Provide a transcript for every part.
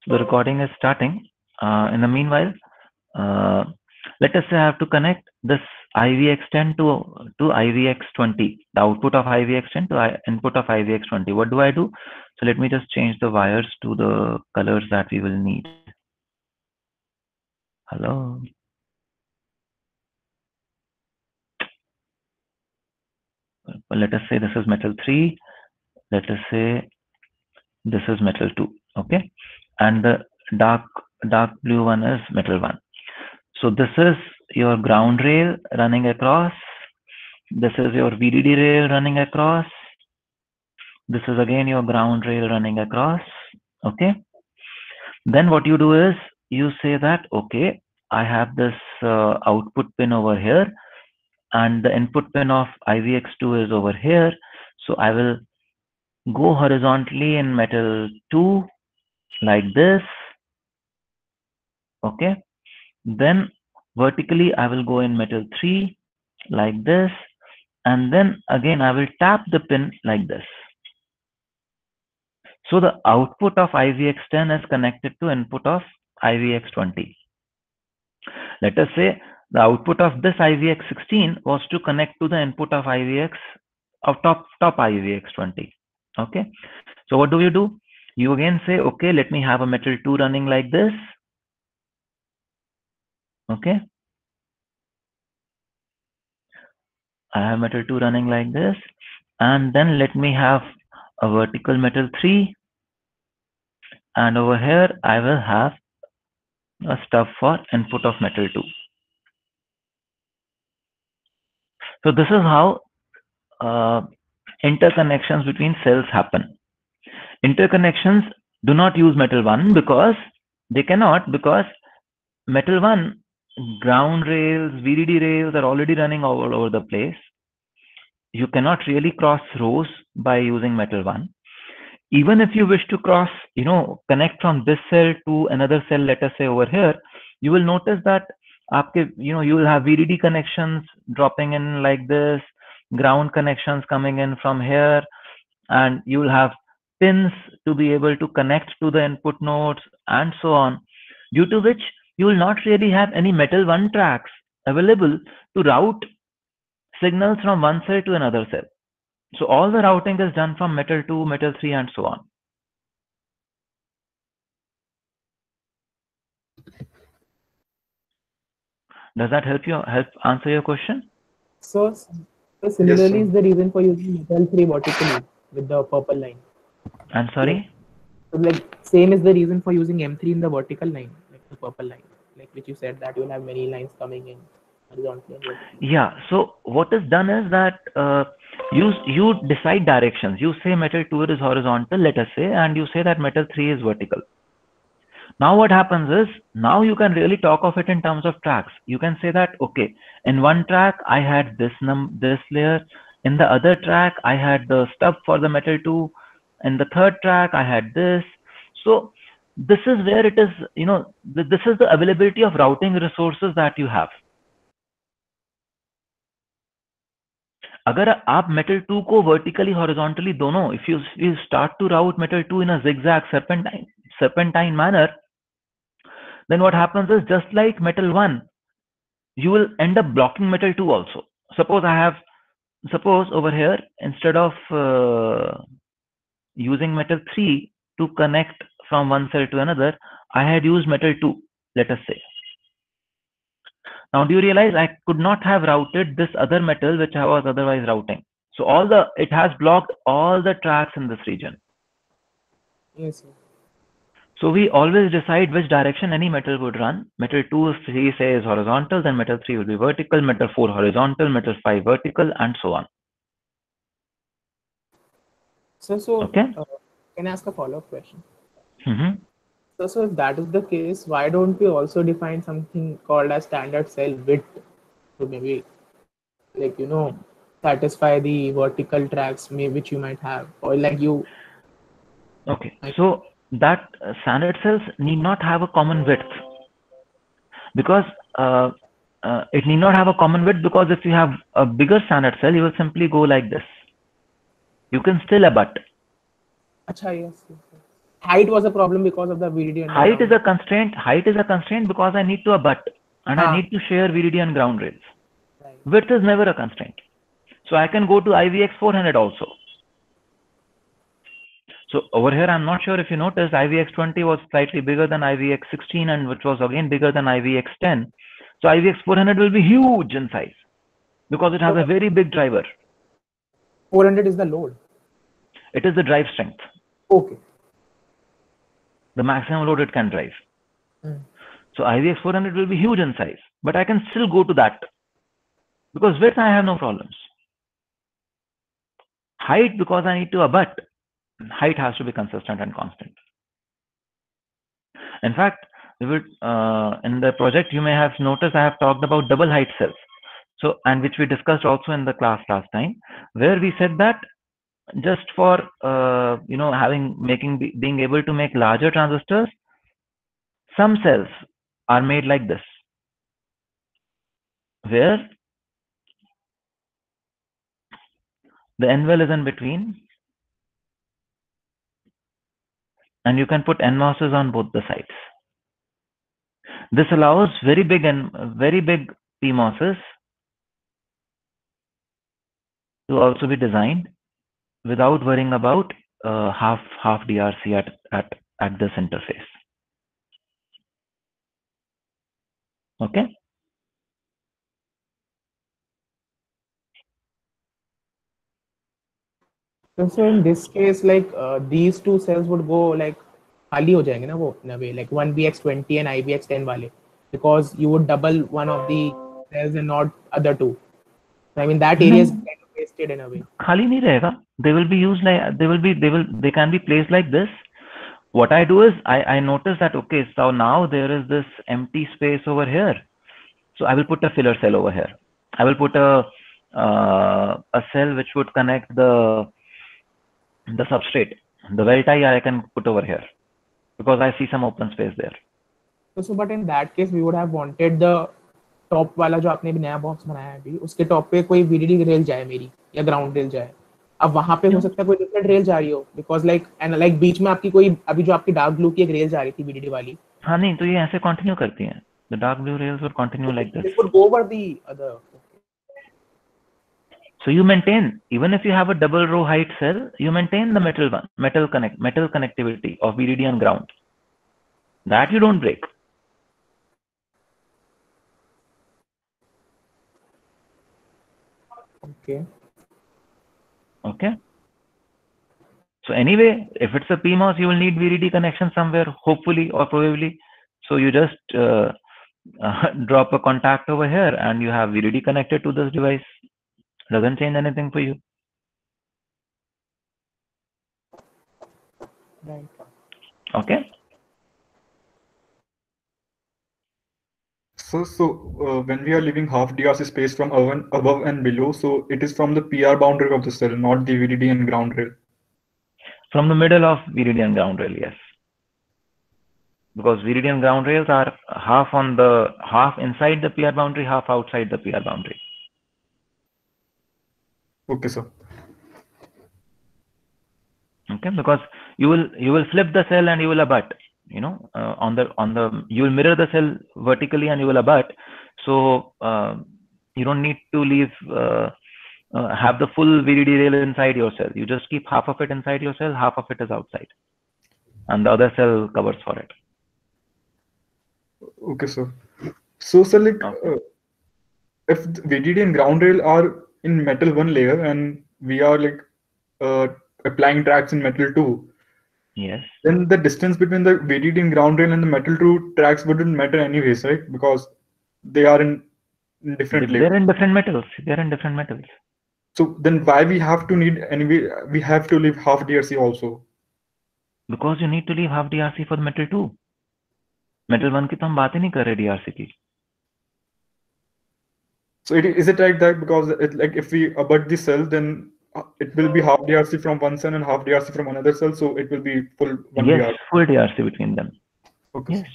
The recording is starting. In the meanwhile, uh, let us say I have to connect this IVX10 to IVX20, the output of IVX10 to input of IVX20. What do I do? So let me just change the wires to the colors that we will need. Hello. Well, let us say this is metal 3. Let us say this is metal 2. Okay. And the dark blue one is metal 1. So this is your ground rail running across. This is your VDD rail running across. This is again your ground rail running across. Okay. Then what you do is you say that, okay, I have this output pin over here and the input pin of IVX2 is over here. So I will go horizontally in metal 2 like this. Okay. Then vertically I will go in metal 3 like this. And then again I will tap the pin like this. So the output of IVX10 is connected to input of IVX20. Let us say the output of this IVX16 was to connect to the input of IVX of top IVX20. Okay. So what do? You again say, okay, let me have a metal 2 running like this. Okay. I have metal 2 running like this. And then let me have a vertical metal 3. And over here, I will have a stub for input of metal 2. So this is how interconnections between cells happen. Interconnections do not use metal 1 because they cannot, because metal 1 ground rails, VDD rails are already running all over the place. You cannot really cross rows by using metal 1. Even if you wish to cross, connect from this cell to another cell, let us say over here, you will notice that you will have VDD connections dropping in like this, ground connections coming in from here, and you will have pins to be able to connect to the input nodes and so on, due to which you will not really have any metal 1 tracks available to route signals from one cell to another cell. So all the routing is done from metal 2, metal 3 and so on. Does that help answer your question? So similarly is the reason for using metal 3 vertically with the purple line. I'm sorry? So like same is the reason for using M3 in the vertical line, like the purple line, like which you said that you'll have many lines coming in horizontally and vertically. Yeah. So what is done is that you decide directions. You say metal 2 is horizontal, let us say, and you say that metal 3 is vertical. Now what happens is, now you can really talk of it in terms of tracks. You can say that, okay, in one track I had this layer, in the other track I had the stub for the metal 2, in the third track I had this. So this is where it is, this is the availability of routing resources that you have. अगर आप metal 2 को vertically horizontally दोनों, if you start to route metal 2 in a zigzag serpentine manner, then what happens is, just like metal 1, you will end up blocking metal 2 also. Suppose over here, instead of using metal 3 to connect from one cell to another, I had used metal 2, let us say. Now do you realize I could not have routed this other metal which I was otherwise routing? So it has blocked all the tracks in this region. Yes, sir. So we always decide which direction any metal would run. Metal 2, if we say, is horizontal, then metal 3 will be vertical, metal 4 horizontal, metal 5 vertical, and so on. So Okay. Can I ask a follow-up question? Mm-hmm. So if that is the case, why don't we also define something called as standard cell width to maybe, like, satisfy the vertical tracks which you might have, or like you. Okay. So that standard cells need not have a common width, because it need not have a common width, because if you have a bigger standard cell, you will simply go like this. You can still abut. Acha, yes. height was a problem because of the VDD and the Height is ground. a constraint. Height is a constraint because I need to abut and I need to share VDD and ground rails. Right. Width is never a constraint. So I can go to IVX 400 also. So over here, I'm not sure if you noticed, IVX 20 was slightly bigger than IVX 16 and which was again bigger than IVX 10. So IVX 400 will be huge in size because it has a very big driver. 400 is the load. It is the drive strength. Okay. The maximum load it can drive. Mm. So IVX 400 will be huge in size, but I can still go to that because width I have no problems. Height, because I need to abut, height has to be consistent and constant. In fact, we would in the project you may have noticed I have talked about double height cells. So, and which we discussed also in the class last time, where we said that just for being able to make larger transistors, some cells are made like this, where the N well is in between, and you can put NMOSes on both the sides. This allows very big PMOSes to also be designed without worrying about half DRC at this interface. Okay. So in this case, like these two cells would go like खाली हो जाएंगे ना वो in a way, like 1BX20 and IBX10 वाले, because you would double one of the cells and not other two. So, I mean that area is kind of wasted in a way. खाली नहीं रहेगा. They will be used like they can be placed like this. What I do is I notice that okay, so now there is this empty space over here. So I will put a filler cell over here. I will put a cell which would connect the substrate. The well tie I can put over here because I see some open space there. So but in that case we would have wanted the top वाला जो आपने भी नया box बनाया है अभी, उसके top पे कोई वीडीडी रेल जाए मेरी या ग्राउंड रेल जाए. अब वहां पे हो सकता है कोई डिफरेंट रेल जा रही हो, बिकॉज लाइक एंड लाइक बीच में आपकी कोई अभी जो आपकी डार्क ब्लू की एक रेल जा रही थी वीडीडी वाली. हाँ नहीं, तो ये ऐसे कंटिन्यू करती हैं. The dark blue rails will continue like this. This would go over the other. So you maintain, even if you have a double row height cell, you maintain the metal connectivity of VDD and ground. That you don't break. Okay. So anyway, if it's a PMOS, you will need VDD connection somewhere, hopefully or probably. So you just drop a contact over here and you have VDD connected to this device. Doesn't change anything for you. Right. Okay. So when we are leaving half DRC space from above and below, so it is from the PR boundary of the cell, not the VDD and ground rail. From the middle of VDD and ground rail, yes. Because VDD and ground rails are half inside the PR boundary, half outside the PR boundary. Okay, sir. Okay, because you will flip the cell and you will abut. You know, you will mirror the cell vertically and you will abut. So you don't need to leave have the full VDD rail inside your cell. You just keep half of it inside your cell, half of it is outside, and the other cell covers for it. Okay, sir. So, sir, like if the VDD and ground rail are in metal 1 layer and we are like applying tracks in metal 2. Yes. Then the distance between the VDD and ground rail and the metal 2 tracks wouldn't matter anyways, right? Because they are in different layers. They're in different metals. They're in different metals. So then why we have to need anyway? We have to leave half DRC also. Because you need to leave half DRC for the metal 2. Metal 1 की तो हम बात ही नहीं कर रहे DRC की. So is it like that? Because like if we abut the cell, then it will be half DRC from one cell and half DRC from another cell. So it will be full one yes, DRC. Full DRC between them. Okay. Yes.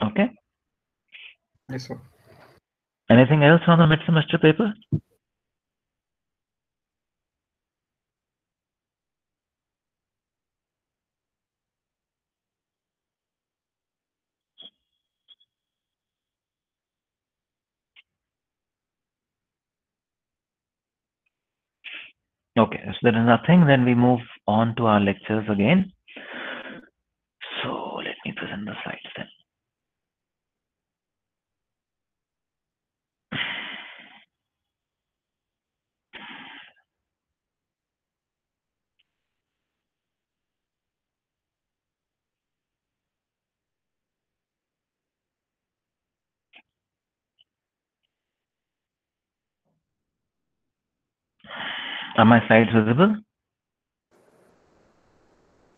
Okay. Yes, sir. Anything else on the mid-semester paper? Okay, so there is nothing, then we move on to our lectures again. So let me present the slides then. Are my slides visible?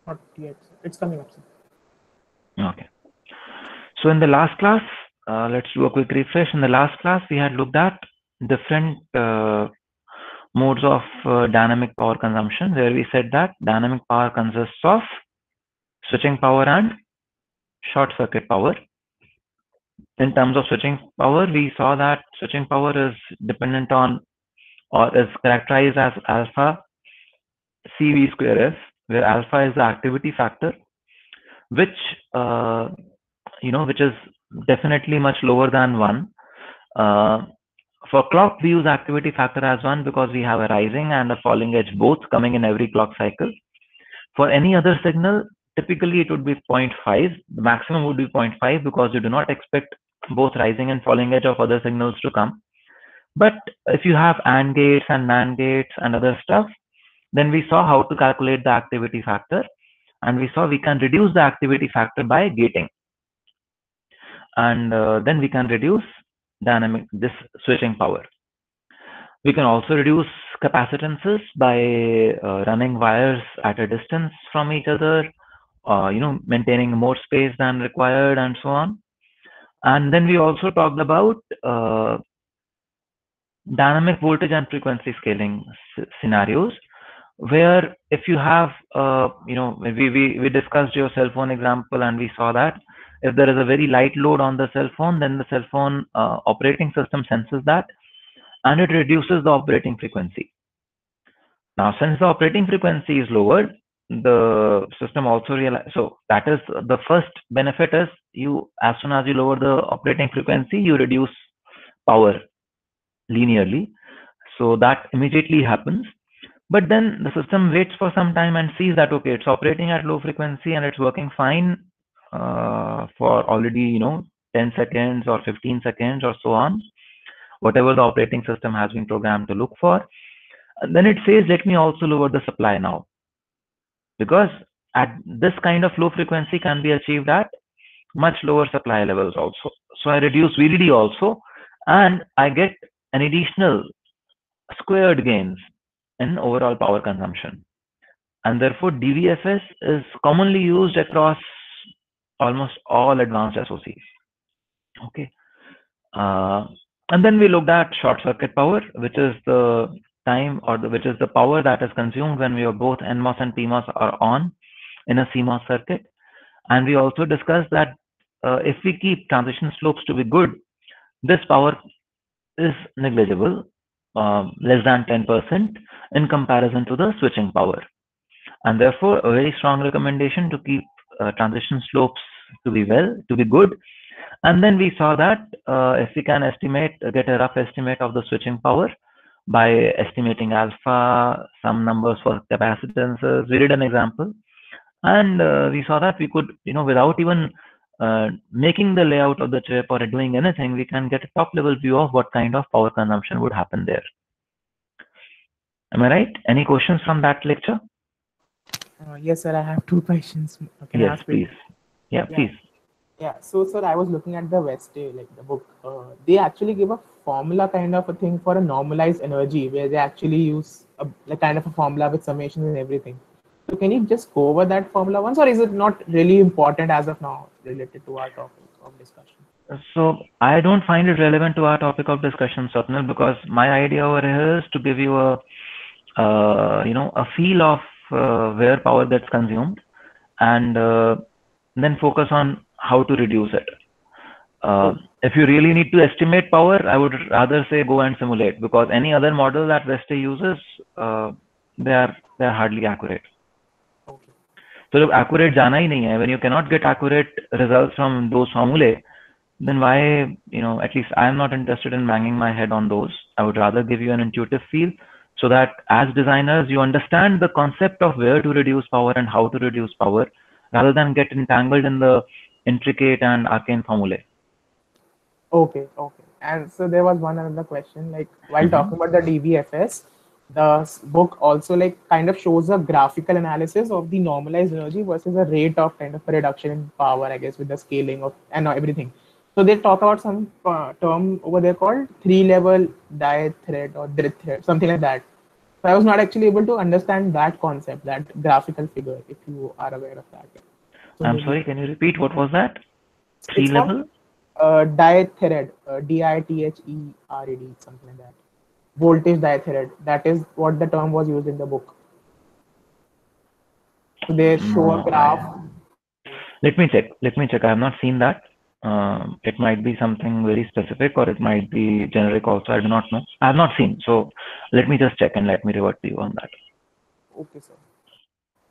Not yet. It's coming up. Okay. So in the last class, let's do a quick refresh. In the last class, we had looked at different modes of dynamic power consumption, where we said that dynamic power consists of switching power and short circuit power. In terms of switching power, we saw that switching power is dependent on, or is characterized as alpha CV square F, where alpha is the activity factor, which which is definitely much lower than 1. For clock, we use activity factor as 1 because we have a rising and a falling edge both coming in every clock cycle. For any other signal, typically it would be 0.5. The maximum would be 0.5 because you do not expect both rising and falling edge of other signals to come. But if you have AND gates and NAND gates and other stuff, then we saw how to calculate the activity factor, and we saw we can reduce the activity factor by gating, and then we can reduce this switching power. We can also reduce capacitances by running wires at a distance from each other, maintaining more space than required, and so on. And then we also talked about dynamic voltage and frequency scaling scenarios, where if you have, we discussed your cell phone example, and we saw that if there is a very light load on the cell phone, then the cell phone operating system senses that, and it reduces the operating frequency. Now, since the operating frequency is lowered, the system also realizes. So that is the first benefit is as soon as you lower the operating frequency, you reduce power linearly. So that immediately happens. But then the system waits for some time and sees that, okay, it's operating at low frequency and it's working fine for already, 10 seconds or 15 seconds or so on, whatever the operating system has been programmed to look for. And then it says, let me also lower the supply now, because at this kind of low frequency can be achieved at much lower supply levels also. So I reduce VDD also, and I get an additional squared gains in overall power consumption. And therefore, DVFS is commonly used across almost all advanced SOCs. Okay. And then we looked at short circuit power, which is the time, or which is the power that is consumed when we are both NMOS and PMOS are on in a CMOS circuit. And we also discussed that if we keep transition slopes to be good, this power is negligible, less than 10% in comparison to the switching power. And therefore, a very strong recommendation to keep transition slopes to be good. And then we saw that if we can get a rough estimate of the switching power by estimating alpha, some numbers for capacitances, we did an example, and we saw that we could, without even making the layout of the chip or doing anything, we can get a top level view of what kind of power consumption would happen there. Am I right? Any questions from that lecture? Yes, sir. I have 2 questions. Can Yes, I ask please. Yeah, please. Yeah. So, sir, I was looking at the Veste, like the book. They actually give a formula kind of a thing for a normalized energy, where they actually use a kind of a formula with summations and everything. So, can you just go over that formula once, or is it not really important as of now related to our topic of discussion? So I don't find it relevant to our topic of discussion, Swapnil, because my idea over here is to give you a feel of where power gets consumed, and then focus on how to reduce it. If you really need to estimate power, I would rather say go and simulate, because any other model that Veste uses, they are hardly accurate. Okay. So if accurate jana hi nahi hai, when you cannot get accurate results from those formulae, then why, at least I'm not interested in banging my head on those. I would rather give you an intuitive feel so that as designers you understand the concept of where to reduce power and how to reduce power, rather than get entangled in the intricate and arcane formulae. Okay, okay. And so there was one another question, like while talking about the DBFS, the book also like kind of shows a graphical analysis of the normalized energy versus a rate of kind of a reduction in power, I guess, with the scaling of and everything. So they talk about some term over there called three-level thread or thread, something like that. So I was not actually able to understand that concept, that graphical figure, if you are aware of that. So I'm maybe sorry, can you repeat what was that? Three it's called level? diethyred, DITHERED, something like that. Voltage diethyred. That is what the term was used in the book. So they show a No, graph. let me check. Let me check. I have not seen that. It might be something very specific, or it might be generic also. I do not know. I have not seen. So let me just check and let me revert to you on that. Okay, sir.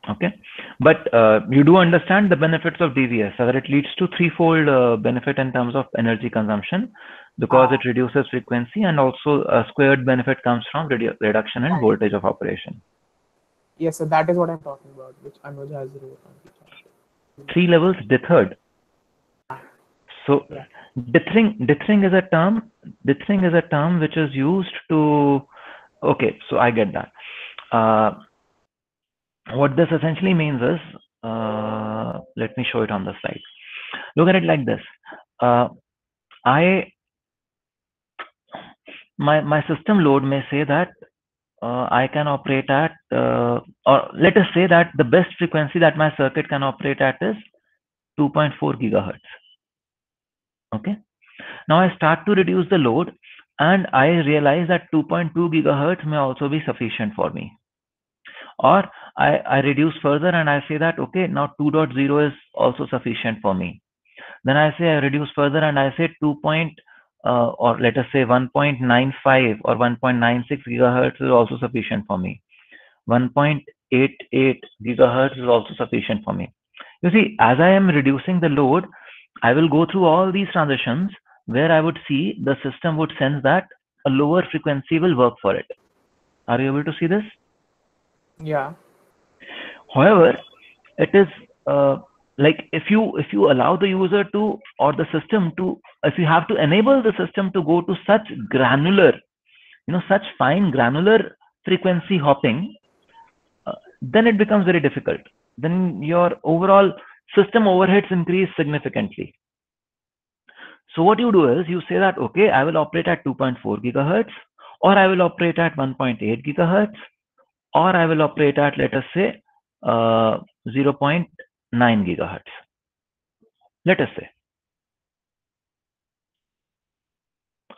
Okay, but you do understand the benefits of DVS, that it leads to threefold benefit in terms of energy consumption, because it reduces frequency, and also a squared benefit comes from reduction in voltage of operation. Yes, so that is what I'm talking about, which Anuj has wrote on the chart. 3 levels dithered. So Yeah. dithering is a term. Dithering is a term which is used to. Okay, so I get that. What this essentially means is, let me show it on the slide. Look at it like this. My system load may say that I can operate at, or let us say that the best frequency that my circuit can operate at is 2.4 gigahertz. Okay. Now I start to reduce the load, and I realize that 2.2 gigahertz may also be sufficient for me. Or I reduce further and I say that, okay, now 2.0 is also sufficient for me. Then I say I reduce further and I say or let us say 1.95 or 1.96 gigahertz is also sufficient for me. 1.88 gigahertz is also sufficient for me. You see, as I am reducing the load, I will go through all these transitions where I would see the system would sense that a lower frequency will work for it. Are you able to see this? Yeah. However, it is like if you allow the user to, or the system to, if you have to enable the system to go to such granular, such fine granular frequency hopping, then it becomes very difficult. Then your overall system overheads increase significantly. So what you do is you say that, okay, I will operate at 2.4 gigahertz, or I will operate at 1.8 gigahertz, or I will operate at, let us say, 0.9 gigahertz. Let us say.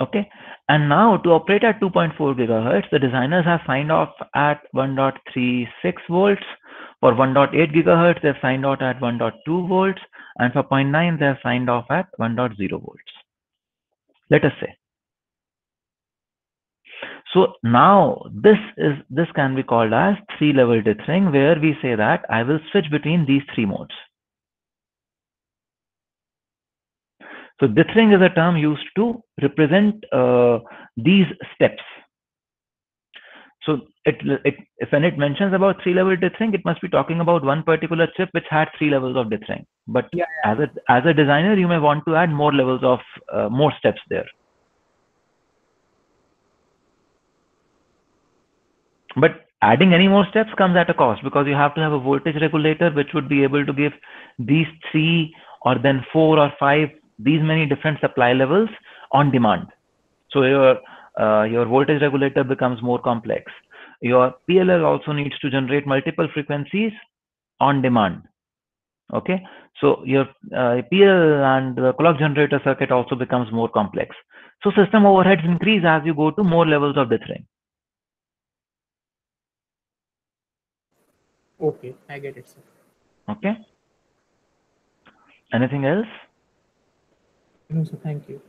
Okay. And now to operate at 2.4 gigahertz, the designers have signed off at 1.36 volts. For 1.8 gigahertz, they've signed off at 1.2 volts. And for 0.9, they've signed off at 1.0 volts. Let us say. So now this can be called as 3-level dithering, where we say that I will switch between these 3 modes. So dithering is a term used to represent these steps. So when it mentions about 3-level dithering, it must be talking about one particular chip which had 3 levels of dithering. But Yeah. as a designer, you may want to add more levels of more steps there. But adding any more steps comes at a cost, because you have to have a voltage regulator which would be able to give these 3 or then 4 or 5, these many different supply levels on demand. So your voltage regulator becomes more complex. Your PLL also needs to generate multiple frequencies on demand. Okay, so your PLL and the clock generator circuit also becomes more complex. So system overheads increase as you go to more levels of dithering. Okay, I get it, sir. Okay. Anything else? No, sir, thank you.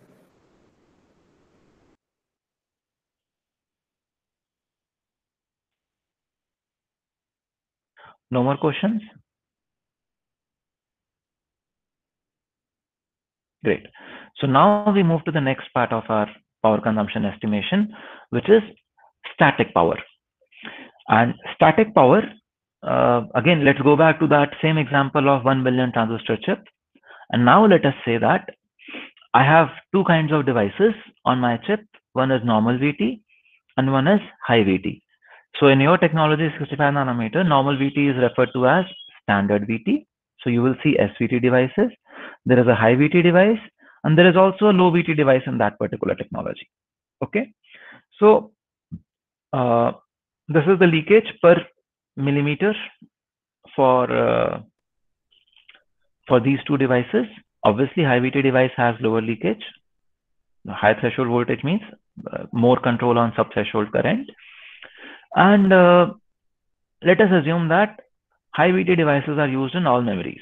No more questions? Great. So now we move to the next part of our power consumption estimation, which is static power. And static power, again, let's go back to that same example of 1 billion transistor chip. And now let us say that I have two kinds of devices on my chip. One is normal VT and one is high VT. So in your technology 65 nanometer, normal VT is referred to as standard VT. So you will see SVT devices. There is a high VT device and there is also a low VT device in that particular technology. Okay. So this is the leakage per millimeter for these two devices. Obviously, high VT device has lower leakage. High threshold voltage means more control on sub-threshold current. And let us assume that high VT devices are used in all memories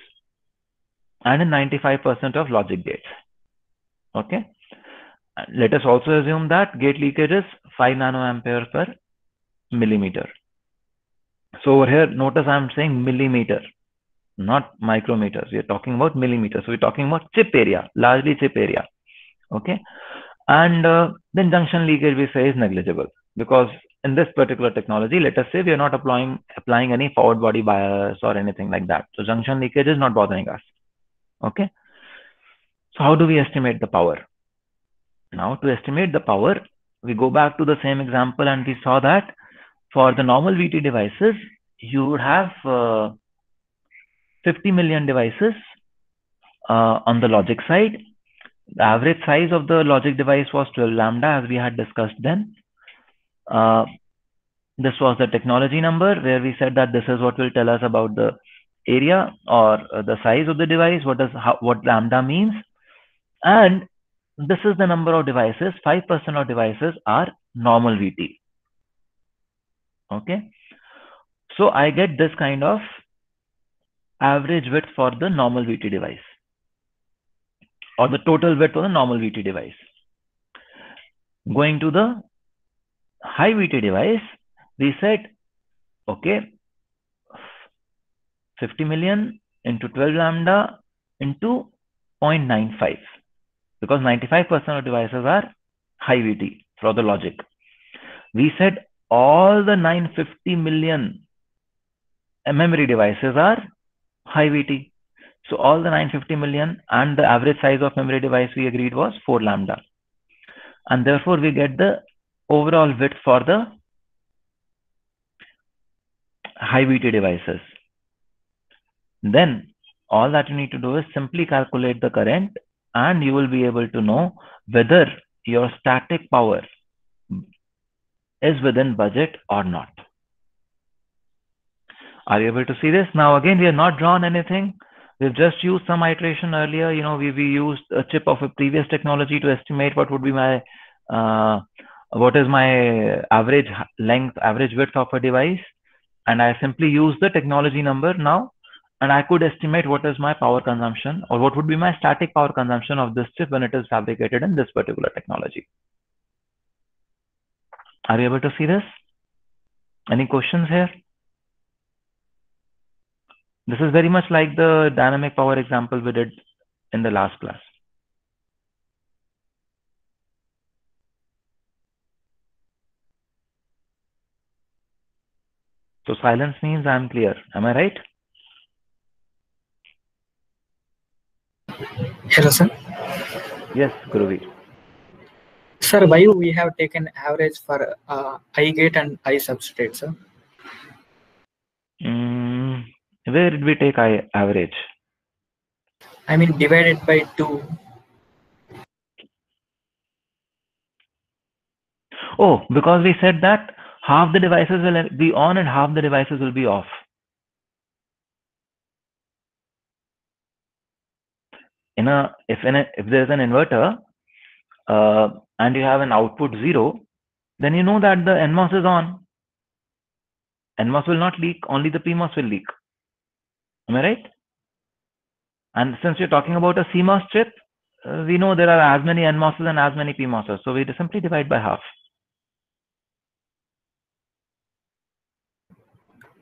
and in 95% of logic gates. Okay. Let us also assume that gate leakage is 5 nanoampere per millimeter. So over here, notice I'm saying millimeter, not micrometers. We are talking about millimeters. So we're talking about chip area, largely chip area. Okay. And then junction leakage we say is negligible, because in this particular technology, let us say we are not applying any forward body bias or anything like that. So junction leakage is not bothering us. Okay. So how do we estimate the power? Now to estimate the power, we go back to the same example and we saw that for the normal VT devices, you would have 50 million devices on the logic side. The average size of the logic device was 12 lambda, as we had discussed then. This was the technology number where we said that this is what will tell us about the area or the size of the device, what lambda means. And this is the number of devices. 5% of devices are normal VT. Okay. So I get this kind of average width for the normal VT device, or the total width for the normal VT device. Going to the high VT device, we said, okay, 50 million into 12 lambda into 0.95, because 95% of devices are high VT for the logic. We said all the 950 million memory devices are high VT. So all the 950 million, and the average size of memory device we agreed was 4 lambda. And therefore we get the overall width for the high VT devices. Then all that you need to do is simply calculate the current, and you will be able to know whether your static power is within budget or not. Are you able to see this? Now again, we have not drawn anything. We've just used some iteration earlier. You know, we used a chip of a previous technology to estimate what would be my what is my average length, average width of a device, and I simply use the technology number now, and I could estimate what is my power consumption, or what would be my static power consumption of this chip when it is fabricated in this particular technology. Are you able to see this? Any questions here? This is very much like the dynamic power example we did in the last class. So silence means I'm clear. Am I right? Hello, sir. Yes, Guruveer. Sir, why we have taken average for I gate and I substrate, sir? Where did we take average? I mean divided by 2. Oh, because we said that half the devices will be on and half the devices will be off. If there's an inverter and you have an output 0, then you know that the NMOS is on. NMOS will not leak, only the PMOS will leak. Am I right? And since you're talking about a CMOS chip, we know there are as many NMOSs and as many PMOSs. So we simply divide by half.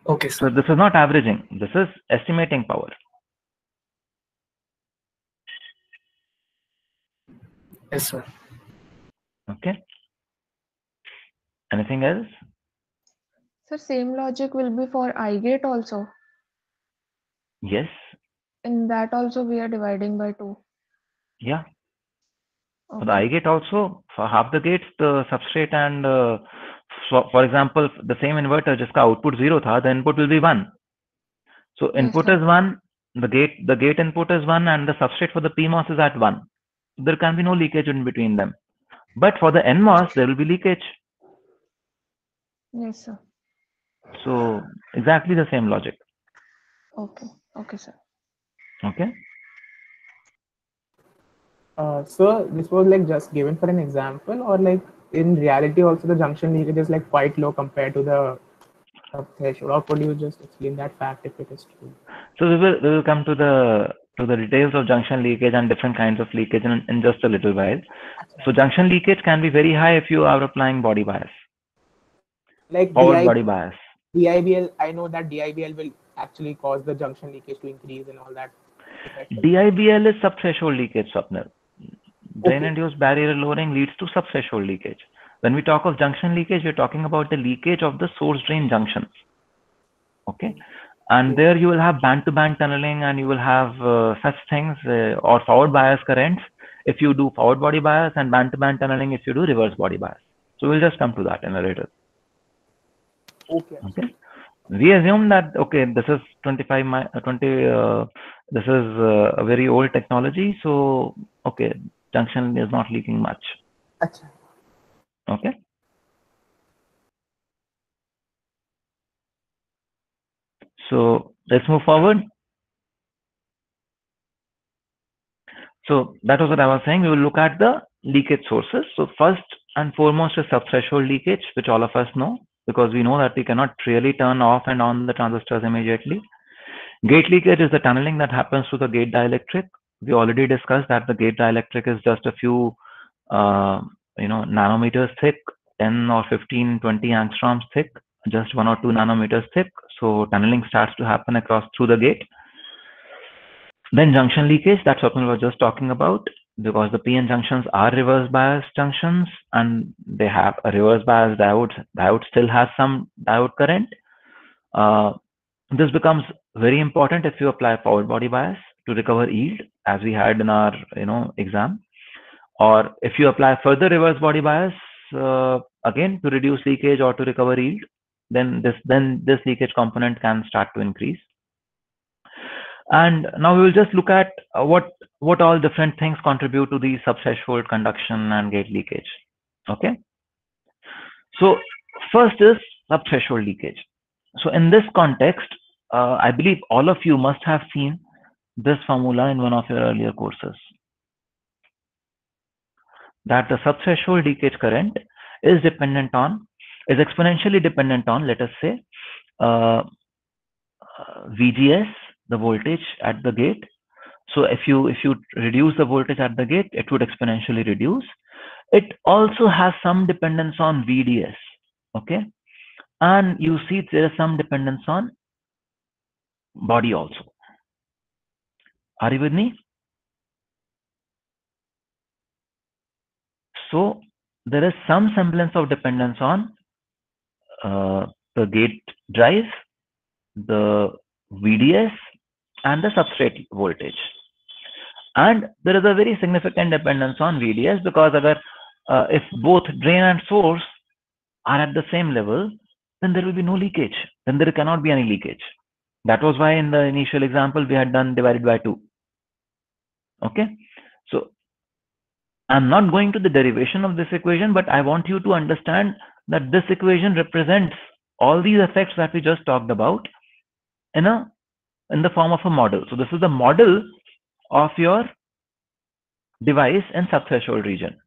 Okay, sir. So this is not averaging. This is estimating power. Yes, sir. Okay. Anything else? Sir, same logic will be for I gate also. Yes. In that also we are dividing by 2. Yeah. For the Okay. I gate also, for half the gates, the substrate and for example, the same inverter, जिसका output 0 था, the input will be 1. So Yes, input sir. is 1, the gate input is 1, and the substrate for the PMOS is at 1. There can be no leakage in between them. But for the NMOS, there will be leakage. Yes, sir. So exactly the same logic. Okay. Okay, sir. Okay. So this was like just given for an example, or like in reality also the junction leakage is like quite low compared to the threshold, or could you just explain that fact if it is true? So we will come to the details of junction leakage and different kinds of leakage in just a little while. So junction leakage can be very high if you are applying body bias, Like forward body bias. DIBL, I know that DIBL will actually cause the junction leakage to increase and all that effect. DIBL is subthreshold leakage, Swapnil. Okay. Drain-induced barrier lowering leads to subthreshold leakage. When we talk of junction leakage, we're talking about the leakage of the source drain junctions. Okay. And there you will have band-to-band tunneling, and you will have such things or forward bias currents if you do forward body bias, and band-to-band tunneling if you do reverse body bias. So we'll just come to that in a later. Okay. Okay. We assume that okay, this is 20. This is a very old technology, so okay, junction is not leaking much. Achha. Okay. So let's move forward. So that was what I was saying. We will look at the leakage sources. So first and foremost is subthreshold leakage, which all of us know, because we know that we cannot really turn off and on the transistors immediately. Gate leakage is the tunneling that happens to the gate dielectric. We already discussed that the gate dielectric is just a few nanometers thick, 10 or 15, 20 angstroms thick, just 1 or 2 nanometers thick. So tunneling starts to happen across through the gate. Then junction leakage, that's what we were just talking about, because the PN junctions are reverse bias junctions and they have a reverse bias diode. Diode still has some diode current. This becomes very important if you apply forward body bias to recover yield, as we had in our exam, or if you apply further reverse body bias again to reduce leakage or to recover yield, then this leakage component can start to increase. And now we will just look at what all different things contribute to the subthreshold conduction and gate leakage. Okay. So first is subthreshold leakage. So in this context, I believe all of you must have seen this formula in one of your earlier courses, that the subthreshold leakage current is exponentially dependent on, let us say, VGS, the voltage at the gate. So if you reduce the voltage at the gate, it would exponentially reduce. It also has some dependence on VDS. Okay. And you see there is some dependence on body also. Are you with me? So there is some semblance of dependence on the gate drive, the VDS, and the substrate voltage. And there is a very significant dependence on VDS, because if both drain and source are at the same level, then there will be no leakage. Then there cannot be any leakage. That was why in the initial example we had done divided by 2. Okay. So I'm not going to the derivation of this equation, but I want you to understand that this equation represents all these effects that we just talked about in the form of a model. So this is the model of your device in subthreshold region.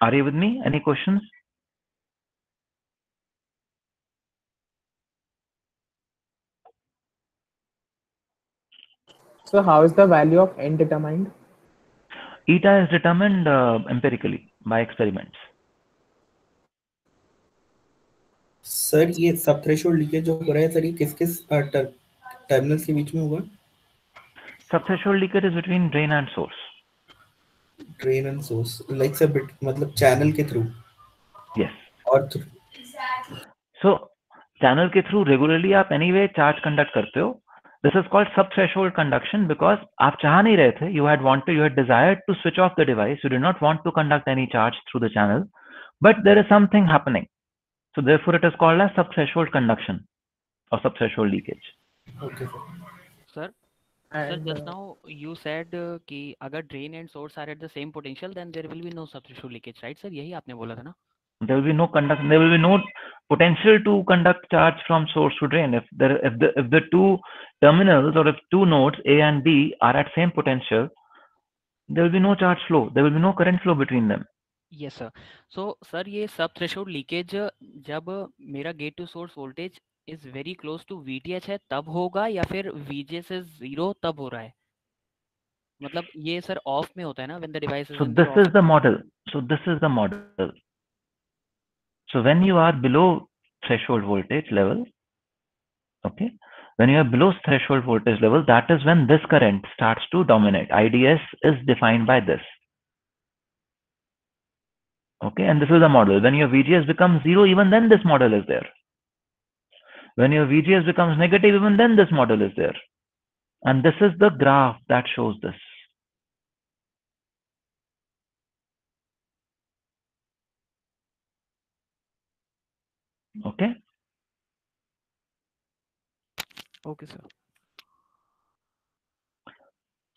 Are you with me? Any questions? So how is the value of n determined? Eta is determined empirically by experiments. Sir ये सब threshold leakage जो हो रहा है sir, ये किस किस terminals के बीच में होगा? Subthreshold leakage is between drain and source. Drain and source, like sir मतलब चैनल के थ्रू? Yes. और So channel के through regularly आप anyway charge conduct करते हो. This is called sub-threshold conduction because आप चाह नहीं रहे थे, you had desired to switch off the device, you did not want to conduct any charge through the channel, but there is something happening. So therefore it is called as sub-threshold conduction or sub-threshold leakage. Okay, sir. Sir, And just now you said कि अगर drain and source are at the same potential, then there will be no sub-threshold leakage, right, sir? यही आपने बोला था ना? There will be no potential to conduct charge from source to drain. If the two terminals or if two nodes A and B are at same potential, there will be no charge flow. There will be no current flow between them. Yes, sir. So, sir, ये sub-threshold leakage जब मेरा gate to source voltage is very close to VTH है तब होगा या फिर VGS is 0 तब हो रहा है? मतलब ये सर ऑफ में होता है ना when the device is So in the this off. is the model. So when you are below threshold voltage level, okay, when you are below threshold voltage level, that is when this current starts to dominate. IDS is defined by this. Okay, and this is the model. When your VGS becomes 0, even then this model is there. When your VGS becomes negative, even then this model is there. And this is the graph that shows this. Okay. Okay, sir.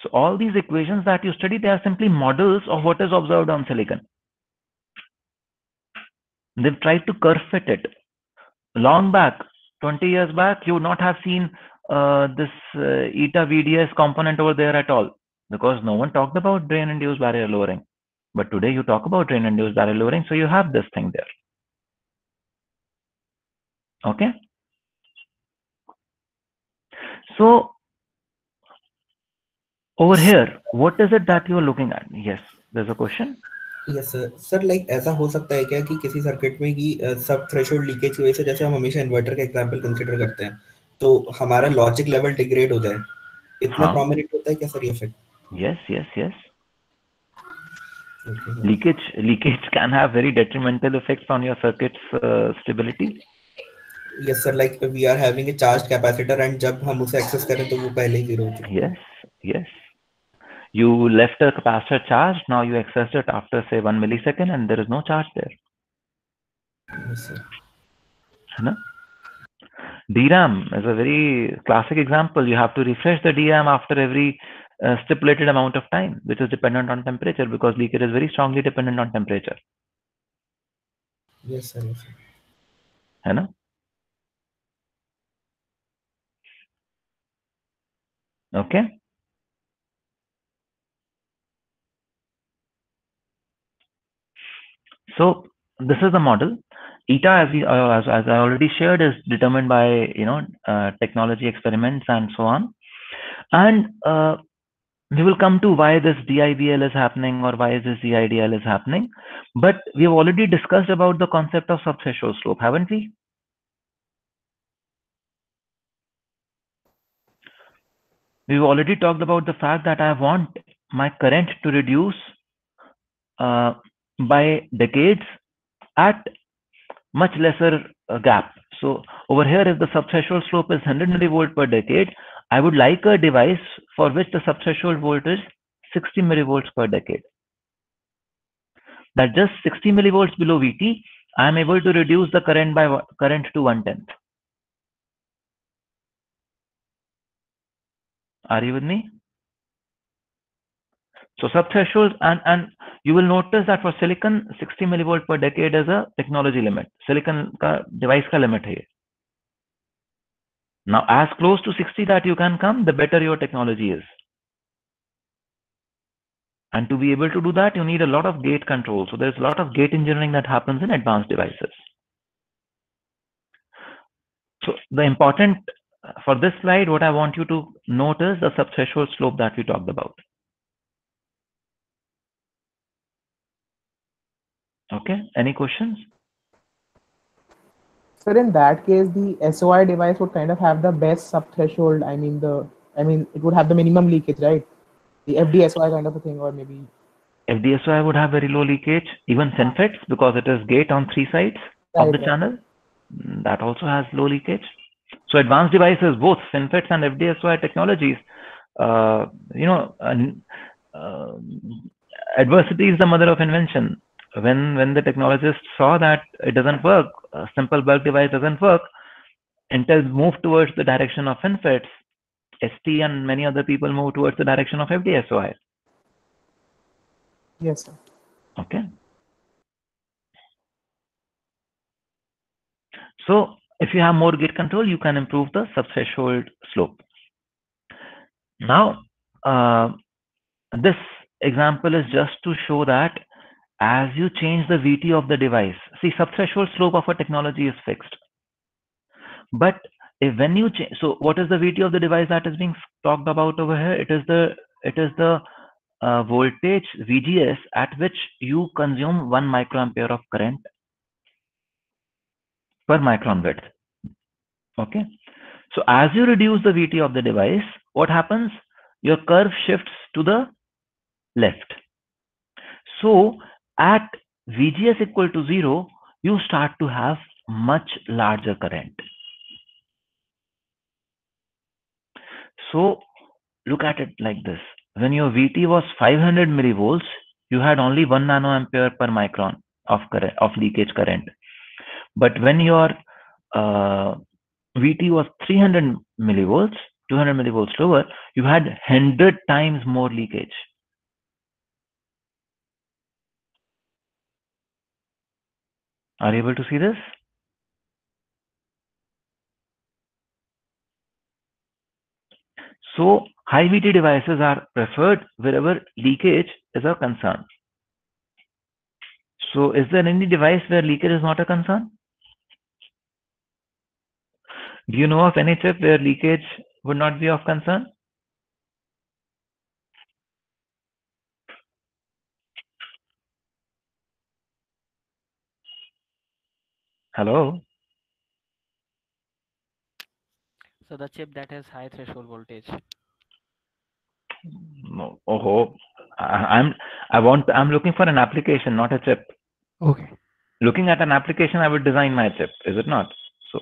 So all these equations that you study, they are simply models of what is observed on silicon. They've tried to curve fit it. Long back, 20 years back, you would not have seen this eta VDS component over there at all, because no one talked about drain-induced barrier lowering. But today you talk about drain-induced barrier lowering, so you have this thing there. Okay. So over here, what is it that you are looking at? Yes, there's a question. Yes sir. Sir like ऐसा हो सकता है क्या कि किसी circuit में कि सब थ्रेशोल्ड लीकेज की वजह से, जैसे हम हमेशा इन्वर्टर का एग्जांपल कंसीडर करते हैं, तो हमारा लॉजिक लेवल डिग्रेड हो जाए, इतना हाँ. प्रोमिनेंट होता है क्या सर ये effect? Yes. Okay. Leakage can have very detrimental effects on your circuit's stability. Yes sir, like we are having a charged capacitor and जब हम उसे एक्सेस करें तो वो पहले ही जीरो हो चुका है. Yes. You left a capacitor charged, now you accessed it after say 1 millisecond and there is no charge there. Yes sir. है ना? DRAM is a very classic example. You have to refresh the DRAM after every stipulated amount of time, which is dependent on temperature, because leakage is very strongly dependent on temperature. Yes sir. है ना? Okay. So this is the model. Eta, as I already shared, is determined by technology experiments and so on. And we will come to why this DIBL is happening or why this DIDL is happening. But we have already discussed about the concept of subthreshold slope, haven't we? We've already talked about the fact that I want my current to reduce by decades at much lesser gap. So over here, if the subthreshold slope is 100 millivolt per decade, I would like a device for which the subthreshold voltage is 60 millivolts per decade. That just 60 millivolts below VT, I am able to reduce the current to 1/10. Are you with me? So subthreshold, and you will notice that for silicon, 60 millivolt per decade is a technology limit. Silicon ka device ka limit hai. Now, as close to 60 that you can come, the better your technology is. And to be able to do that, you need a lot of gate control. So there's a lot of gate engineering that happens in advanced devices. So the important, for this slide, what I want you to note is the subthreshold slope that we talked about. Okay, any questions? Sir, in that case, the SOI device would kind of have the best subthreshold. I mean, it would have the minimum leakage, right? The FDSOI kind of a thing, or maybe. FDSOI would have very low leakage, even FinFETs, because it is gate on 3 sides of the channel. that also has low leakage. So advanced devices, both FinFETs and FD-SOI technologies, adversity is the mother of invention. When the technologists saw that it doesn't work, a simple bulk device doesn't work, Intel moved towards the direction of FinFETs. ST and many other people moved towards the direction of FD-SOI. Yes, sir. Okay. So if you have more gate control, you can improve the subthreshold slope. Now, this example is just to show that as you change the VT of the device, see, subthreshold slope of a technology is fixed. But if when you change, so what is the VT of the device that is being talked about over here? It is the voltage VGS at which you consume 1 microampere of current per micron width. Okay. So as you reduce the VT of the device, what happens? Your curve shifts to the left. So at VGS equal to 0, you start to have much larger current. So look at it like this. When your VT was 500 millivolts, you had only 1 nanoampere per micron of current, of leakage current. But when your VT was 300 millivolts, 200 millivolts lower, you had 100 times more leakage. Are you able to see this? So high VT devices are preferred wherever leakage is a concern. So is there any device where leakage is not a concern? Do you know of any chip where leakage would not be of concern? Hello? So the chip that has high threshold voltage. No. Oh, I'm looking for an application, not a chip. Okay. Looking at an application, I would design my chip, is it not? So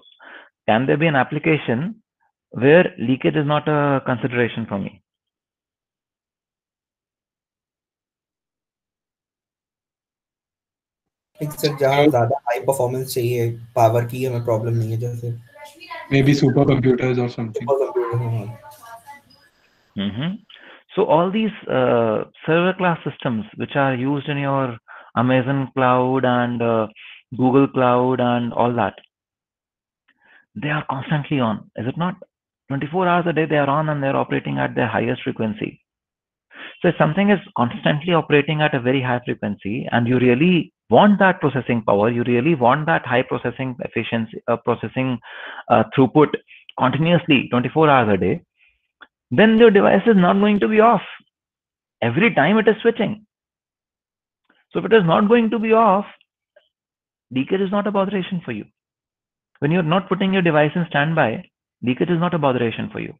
can there be an application where leakage is not a consideration for me? Sir जहाँ ज़्यादा high performance चाहिए power की हमें problem नहीं है जैसे Maybe supercomputers or something. So all these server class systems which are used in your Amazon cloud and Google cloud and all that, they are constantly on, is it not? 24 hours a day they are on and they're operating at their highest frequency. So if something is constantly operating at a very high frequency and you really want that processing power, you really want that high processing efficiency, throughput continuously 24 hours a day, then your device is not going to be off. Every time it is switching. So if it is not going to be off, leakage is not a botheration for you. When you're not putting your device in standby, leakage is not a botheration for you.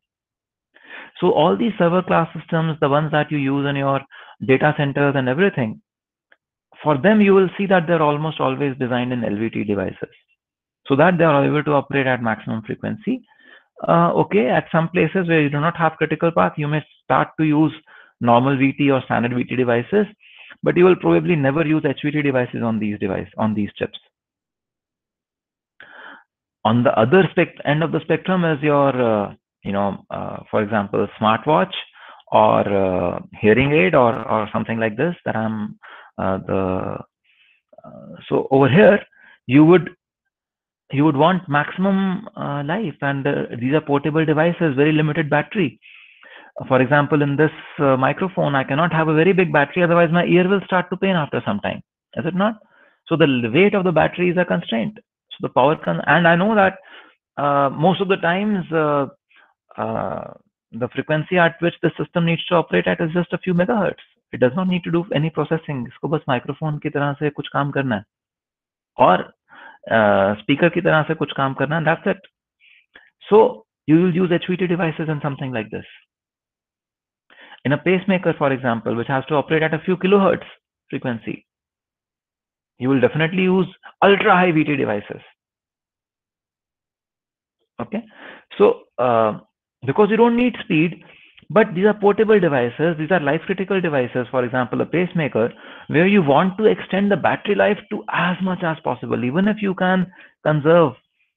So all these server class systems, the ones that you use in your data centers and everything, for them you will see that they're almost always designed in LVT devices, so that they are able to operate at maximum frequency. Okay, at some places where you do not have critical path, you may start to use normal VT or standard VT devices, but you will probably never use HVT devices on these chips. On the other end of the spectrum is your, for example, smartwatch or hearing aid or something like this. That I'm so over here you would want maximum life, and these are portable devices, very limited battery. For example, in this microphone, I cannot have a very big battery, otherwise my ear will start to pain after some time, is it not? So the weight of the battery is a constraint. So the power and I know that most of the times the frequency at which the system needs to operate at is just a few megahertz. It does not need to do any processing. इसको बस microphone की तरह से कुछ काम करना है और speaker की तरह से कुछ काम करना है, that's it. So you will use HVT devices in something like this. In a pacemaker, for example, which has to operate at a few kilohertz frequency, you will definitely use ultra high VT devices. Okay, so because you don't need speed, but these are portable devices, these are life critical devices, for example a pacemaker, where you want to extend the battery life to as much as possible. Even if you can conserve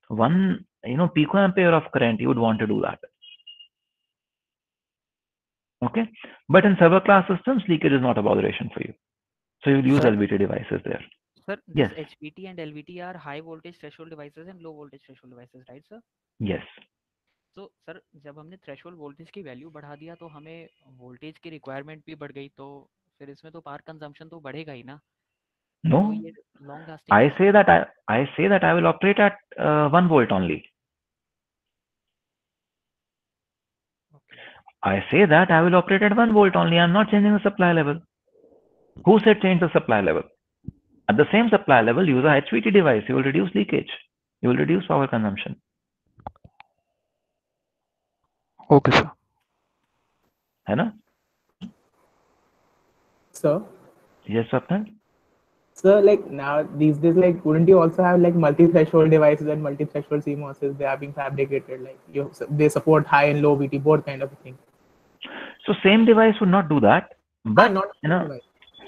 1 picoampere of current, you would want to do that. Okay, but in server class systems, leakage is not a botheration for you, so you'll use Sir, LVT devices there. sir, Yes. this HVT and LVT are high voltage threshold devices and low voltage threshold devices, right sir? Yes. तो sir जब हमने threshold voltage की value बढ़ा दिया तो हमें voltage की requirement भी बढ़ गई, तो फिर इसमें तो पावर कंजम्पशन तो बढ़ेगा ही ना, No, तो ये लॉन्ग लास्टिंग I कैसे say that I will operate at 1 volt only. Okay. I say that I will operate at 1 volt only. I'm not changing the supply level. Who said change the supply level? At the same supply level, use a HVT device. You will reduce leakage. You will reduce power consumption. Okay, sir. है ना? Sir, Yes, Swapnil? so like now these days, like wouldn't you also have like multi-threshold devices and multi-threshold CMOSs? They are being fabricated, like they support high and low VT, both kind of a thing. So same device would not do that, but Not you know, device.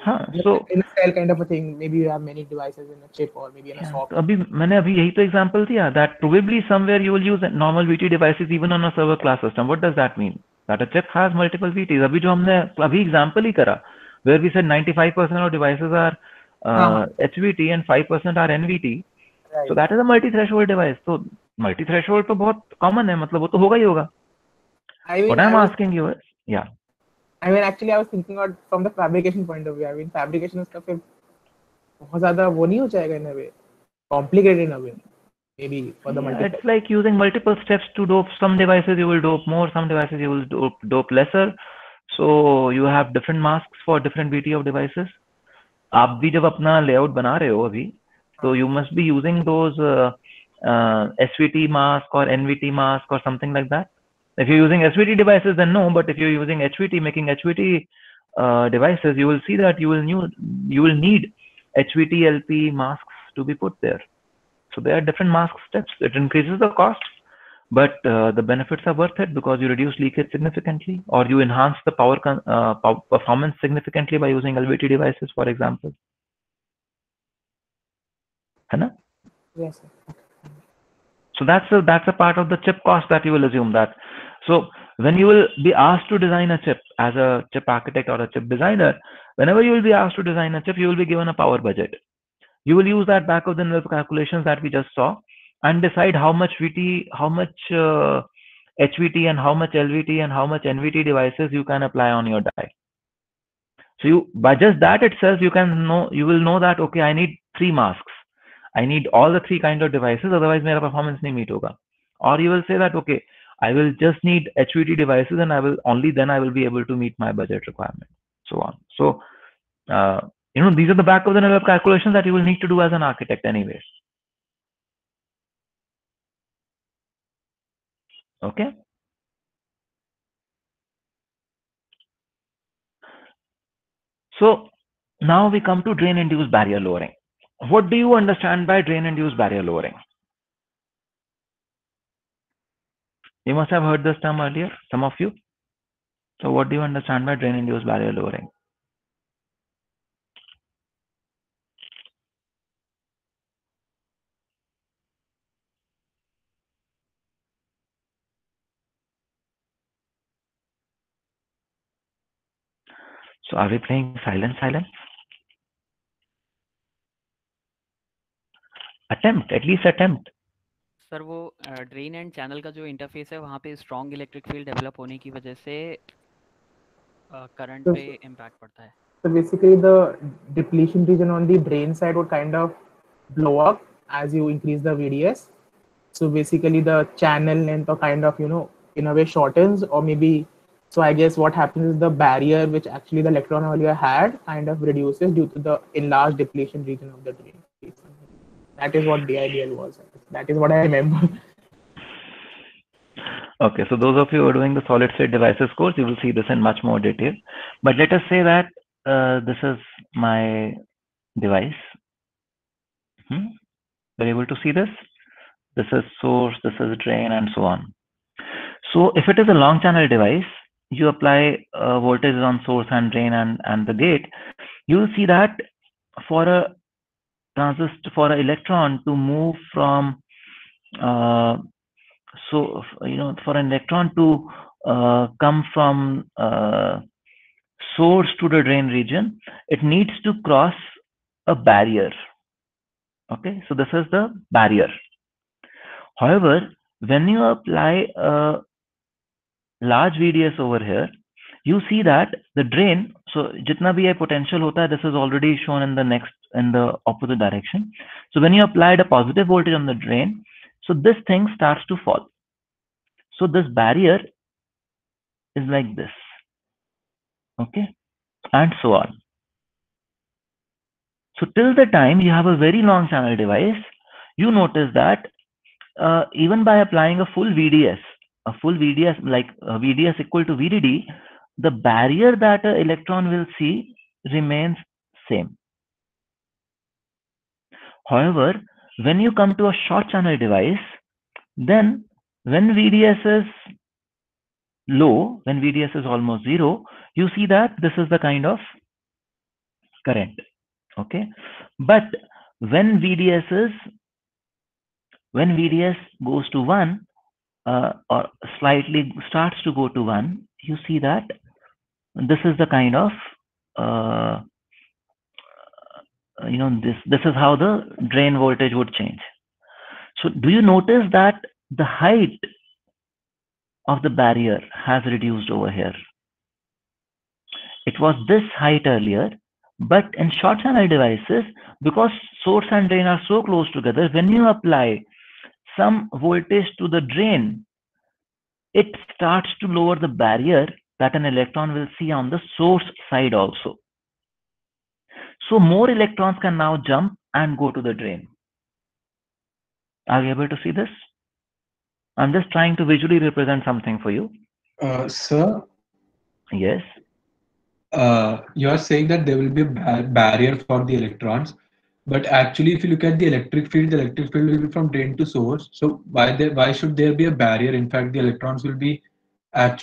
हाँ, so In a cell kind of a thing, maybe you have many devices in a chip or maybe in a socket. तो अभी मैंने अभी यही तो example दिया that probably somewhere you will use normal VT devices even on a server class system. What does that mean? That a chip has multiple VTs. अभी जो हमने अभी example ही करा, where we said 95% of devices are HVT and 5% are NVT. Right. So that is a multi-threshold device. So multi-threshold तो बहुत common है, मतलब वो तो होगा ही होगा. What I'm asking you is, yeah. I mean, actually, I was thinking about from the fabrication point of view. I mean, fabrication and stuff is बहुत ज़्यादा वो नहीं हो जाएगा in a way, complicated in a way. Maybe for the multi. It's like using multiple steps to dope. Some devices you will dope more, some devices you will dope lesser. So you have different masks for different VT of devices. आप भी जब अपना layout बना रहे हो अभी, तो you must be using those SVT mask or NVT mask or something like that. If you're using SVT devices, then no. But if you're using HVT, making HVT devices, you will see that you will need HVT LP masks to be put there. So there are different mask steps. It increases the cost, but the benefits are worth it because you reduce leakage significantly, or you enhance the power performance significantly by using LVT devices, for example. है ना? Yes, sir. So that's a part of the chip cost that you will assume that. So when you will be asked to design a chip as a chip architect or a chip designer, whenever you will be asked to design a chip, you will be given a power budget. You will use that back of the envelope calculations that we just saw and decide how much VT, how much HVT and how much LVT and how much NVT devices you can apply on your die. So you, by just that itself, you will know that, okay, I need 3 masks. I need all the 3 kinds of devices, otherwise my performance nahi meet hoga. Or you will say that, okay, I will just need HVT devices and I will be able to meet my budget requirement, so on. So, these are the back of the envelope calculations that you will need to do as an architect anyways. Okay. So now we come to drain-induced barrier lowering. What do you understand by drain-induced barrier lowering? You must have heard this term earlier, some of you. So what do you understand by drain-induced barrier lowering? So are we playing silent? Attempt, at least attempt. Sir वो drain and channel का जो interface है वहाँ पे strong electric field develop होने की वजह से करंट पे इम्पैक्ट पड़ता है. So basically, the depletion region on the drain side would kind of blow up as you increase the VDS. So basically, the channel length or kind of, in a way shortens, or maybe, so I guess what happens is the barrier which actually the electron earlier had kind of reduces due to the enlarged depletion region of the drain. That is what the ideal was. That is what I remember. Okay, so those of you who are doing the solid state devices course, you will see this in much more detail. But let us say that this is my device. You're able to see this? This is source, this is drain, and so on. So if it is a long channel device, you apply voltages on source and drain and the gate, you will see that for a transistor, for an electron to move from for an electron to come from source to the drain region, it needs to cross a barrier. Okay, so this is the barrier. However, when you apply a large VDS over here, you see that the drain, so jitna bhi hai potential hota hai, this is already shown in the opposite direction. So when you apply the positive voltage on the drain, so this thing starts to fall. So this barrier is like this, okay, and so on. So till the time you have a very long channel device, you notice that even by applying a full VDS like VDS equal to VDD, the barrier that an electron will see remains same. However, when you come to a short channel device, then when VDS is low, when VDS is almost zero, you see that this is the kind of current. Okay, but when VDS goes to 1 or slightly starts to go to 1, you see that this is the kind of this is how the drain voltage would change. So do you notice that the height of the barrier has reduced over here? It was this height earlier, but in short channel devices, because source and drain are so close together, when you apply some voltage to the drain, it starts to lower the barrier that an electron will see on the source side also. So more electrons can now jump and go to the drain. Are you able to see this? I'm just trying to visually represent something for you. Sir? Yes. You are saying that there will be a barrier for the electrons, but actually if you look at the electric field will be from drain to source. So why should there be a barrier? In fact, the electrons will be it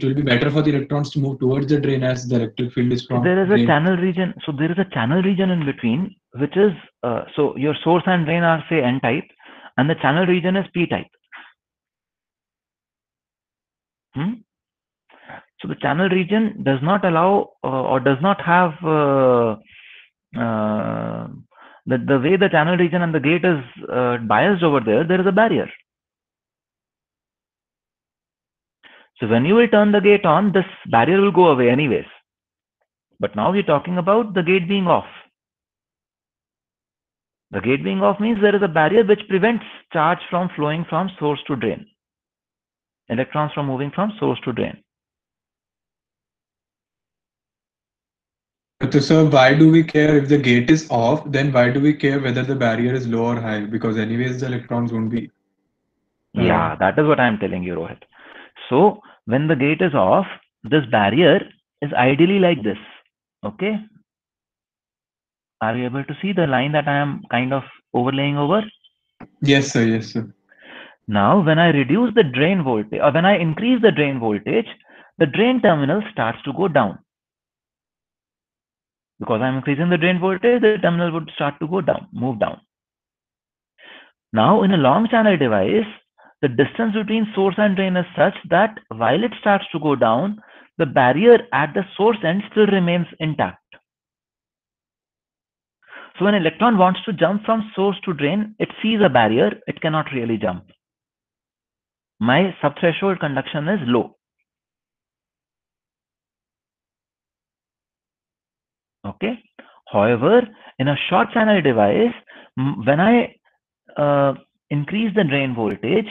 will be better for the electrons to move towards the drain as the electric field is from there is drain. A channel region. So there is a channel region in between, which is so your source and drain are say N type, and the channel region is P type. So the channel region does not allow or does not have the way the channel region and the gate is biased over there. There is a barrier. So when you will turn the gate on, this barrier will go away anyways. But now we're talking about the gate being off. The gate being off means there is a barrier which prevents charge from flowing from source to drain. Electrons from moving from source to drain. So why do we care if the gate is off? Then why do we care whether the barrier is low or high? Because anyways the electrons won't be. Yeah, that is what I'm telling you, Rohit. So when the gate is off, this barrier is ideally like this. Okay. Are you able to see the line that I am kind of overlaying over? Yes, sir. Yes, sir. Now, when I reduce the drain voltage, or when I increase the drain voltage, the drain terminal starts to go down. Because I'm increasing the drain voltage, the terminal would start to go down, move down. Now, in a long channel device, the distance between source and drain is such that while it starts to go down, the barrier at the source end still remains intact. So when an electron wants to jump from source to drain, it sees a barrier, it cannot really jump. My subthreshold conduction is low. Okay. However, in a short channel device, when I increase the drain voltage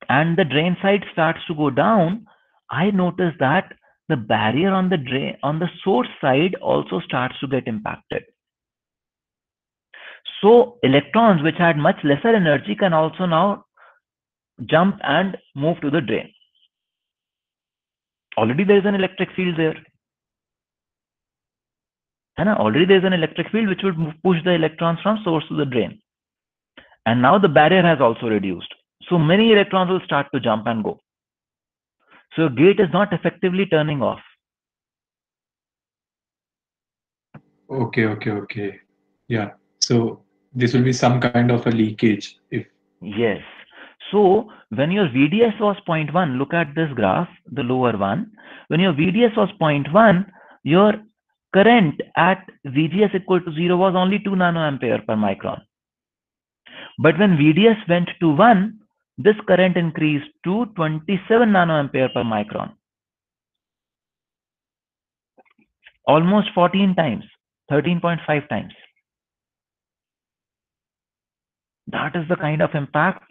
and the drain side starts to go down, I notice that the barrier on the drain, on the source side also starts to get impacted. So electrons which had much lesser energy can also now jump and move to the drain. Already there is an electric field there. And already there is an electric field which would push the electrons from source to the drain. And now the barrier has also reduced. So many electrons will start to jump and go. So gate is not effectively turning off. Okay. Yeah. So this will be some kind of a leakage if. Yes. So when your VDS was 0.1, look at this graph, the lower one. When your VDS was 0.1, your current at VGS equal to 0 was only 2 nanoampere per micron. But when VDS went to 1, this current increased to 27 nanoampere per micron. Almost 14 times, 13.5 times. That is the kind of impact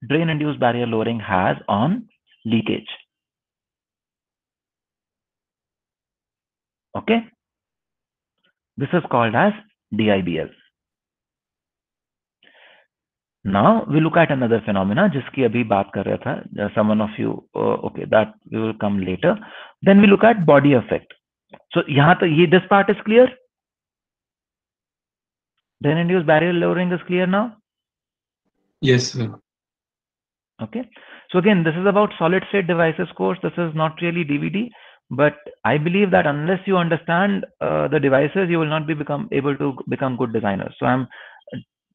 drain-induced barrier lowering has on leakage. Okay? This is called as DIBL. Now we look at another phenomena, जिसकी अभी बात कर रहा था. Someone of you, okay, that we will come later. Then we look at body effect. So यहाँ तो this part is clear. Drain-induced barrier lowering is clear now. Yes, sir. Okay. So again, this is about solid state devices course. This is not really DVD, but I believe that unless you understand the devices, you will not be able to become good designers. So I'm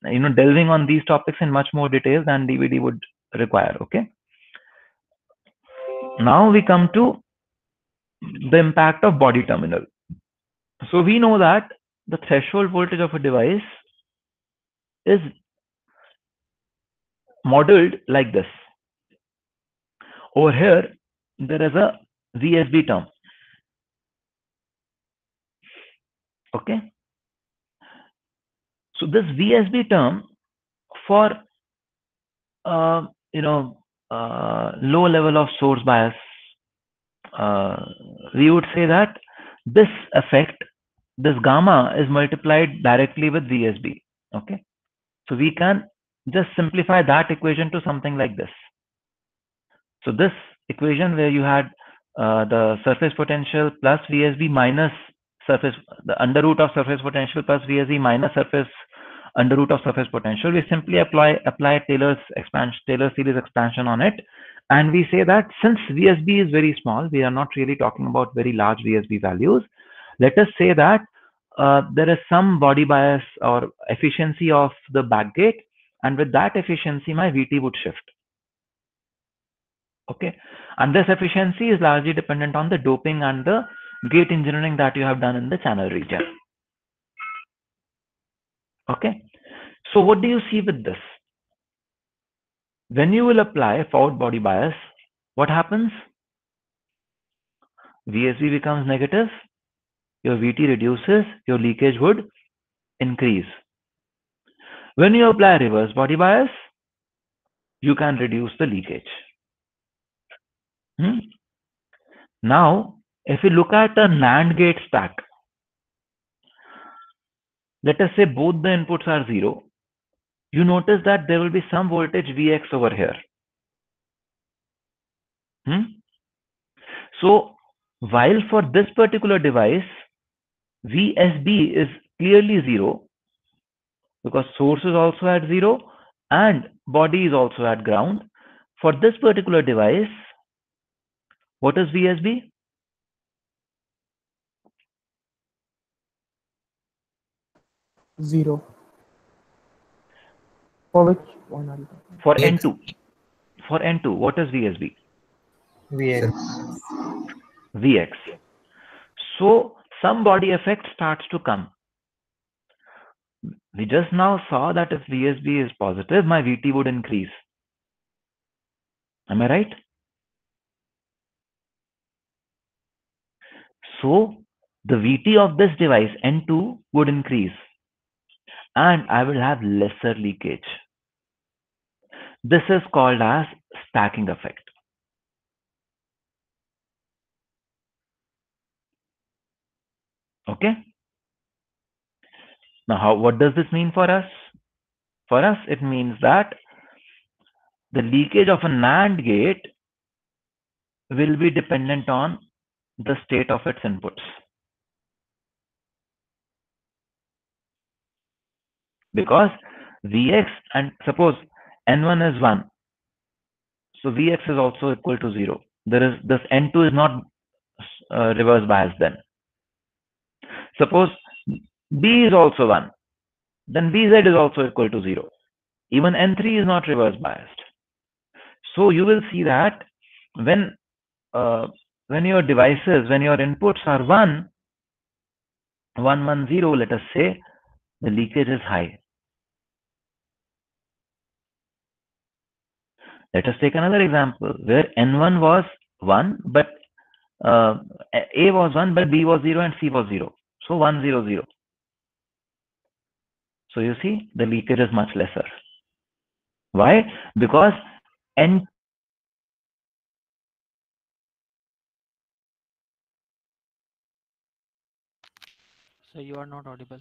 delving on these topics in much more detail than DVD would require. Okay. Now we come to the impact of body terminal. So we know that the threshold voltage of a device is modeled like this. Over here, there is a VSB term. Okay. So this VSB term for low level of source bias, we would say that this effect, this gamma, is multiplied directly with VSB. Okay. So we can just simplify that equation to something like this. So this equation where you had the surface potential plus VSB minus the under root of surface potential plus VSB minus under root of surface potential, we simply apply Taylor series expansion on it, and we say that since VSB is very small, we are not really talking about very large VSB values. Let us say that there is some body bias or efficiency of the backgate, and with that efficiency, my VT would shift. Okay, and this efficiency is largely dependent on the doping and the gate engineering that you have done in the channel region. Okay, so what do you see with this? When you will apply forward body bias, what happens? VSB becomes negative, your VT reduces, your leakage would increase. When you apply reverse body bias, you can reduce the leakage. Now, if you look at a NAND gate stack, let us say both the inputs are 0, you notice that there will be some voltage Vx over here. So while for this particular device, VSB is clearly 0 because source is also at 0 and body is also at ground. For this particular device, what is VSB? Zero. For which one are you talking? For N2. For N2, what is VSB? Vx. So some body effect starts to come. We just now saw that if VSB is positive, my VT would increase. Am I right? So the VT of this device, N2, would increase and I will have lesser leakage. This is called as stacking effect. Okay. Now, what does this mean for us? For us, it means that the leakage of a NAND gate will be dependent on the state of its inputs. Because Vx, and suppose N1 is 1. So Vx is also equal to 0. There is this N2 is not reverse biased then. Suppose B is also 1. Then Bz is also equal to 0. Even N3 is not reverse biased. So you will see that when your devices, when your inputs are 1, 1, 1, 0, let us say, the leakage is high. Let us take another example where N1 was 1, but A was 1, but B was 0 and C was 0. So 1, 0, 0. So you see, the leakage is much lesser. Why? Because N So you are not audible.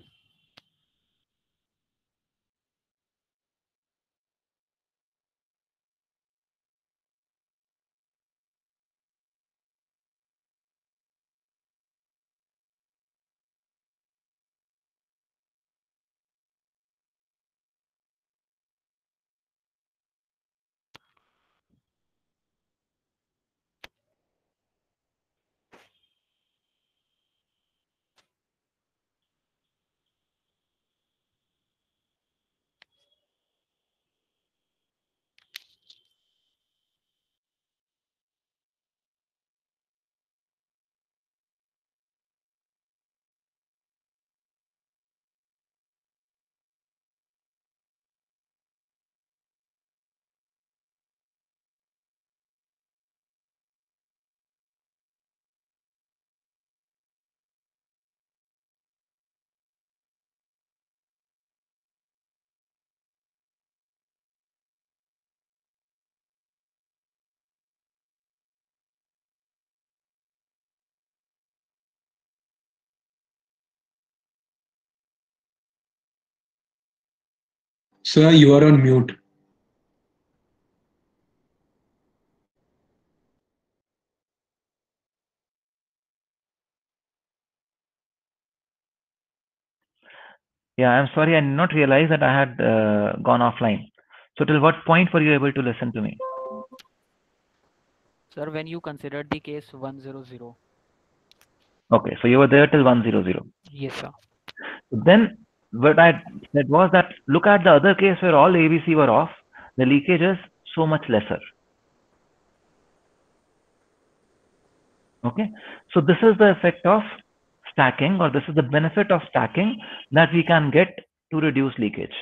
Sir, you are on mute. Yeah, I'm sorry, I did not realize that I had gone offline. So till what point were you able to listen to me? Sir, when you considered the case 100. Okay, so you were there till 100. Yes, sir. Then what I said was that look at the other case where all ABC were off, the leakage is so much lesser. Okay, so this is the effect of stacking, or this is the benefit of stacking that we can get to reduce leakage.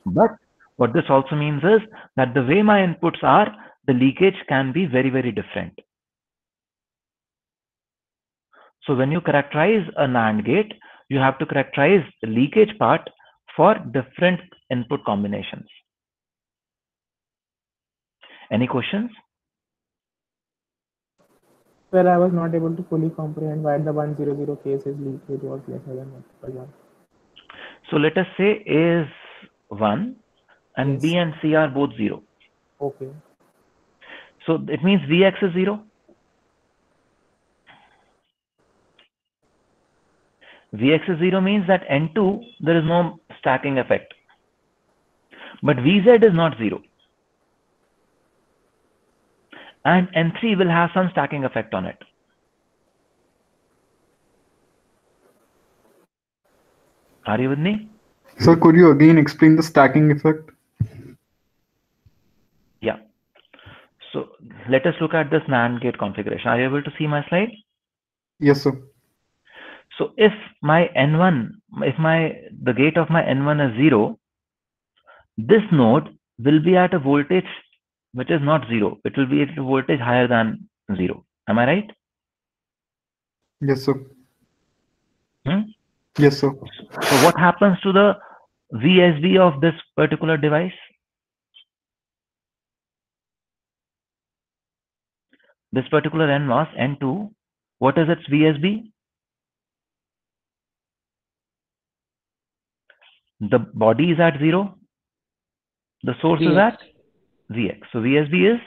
But what this also means is that the way my inputs are, the leakage can be very, very different. So when you characterize a NAND gate, you have to characterize the leakage part for different input combinations. Any questions? Well, I was not able to fully comprehend why the 100 cases leakage was lesser than multiple one. So let us say A is 1 and Yes. B and C are both 0. Okay. So it means Vx is 0. Vx is 0 means that N2, there is no stacking effect. But Vz is not 0. And N3 will have some stacking effect on it. Are you with me? So could you again explain the stacking effect? Yeah. So let us look at this NAND gate configuration. Are you able to see my slide? Yes, sir. So if my N1, the gate of my N1 is 0, this node will be at a voltage which is not 0. It will be at a voltage higher than 0. Am I right? Yes, sir. Hmm? Yes, sir. So what happens to the VSB of this particular device? This particular NMOS, N2, what is its VSB? The body is at 0. The source is Vx. at Vx. So VSB is?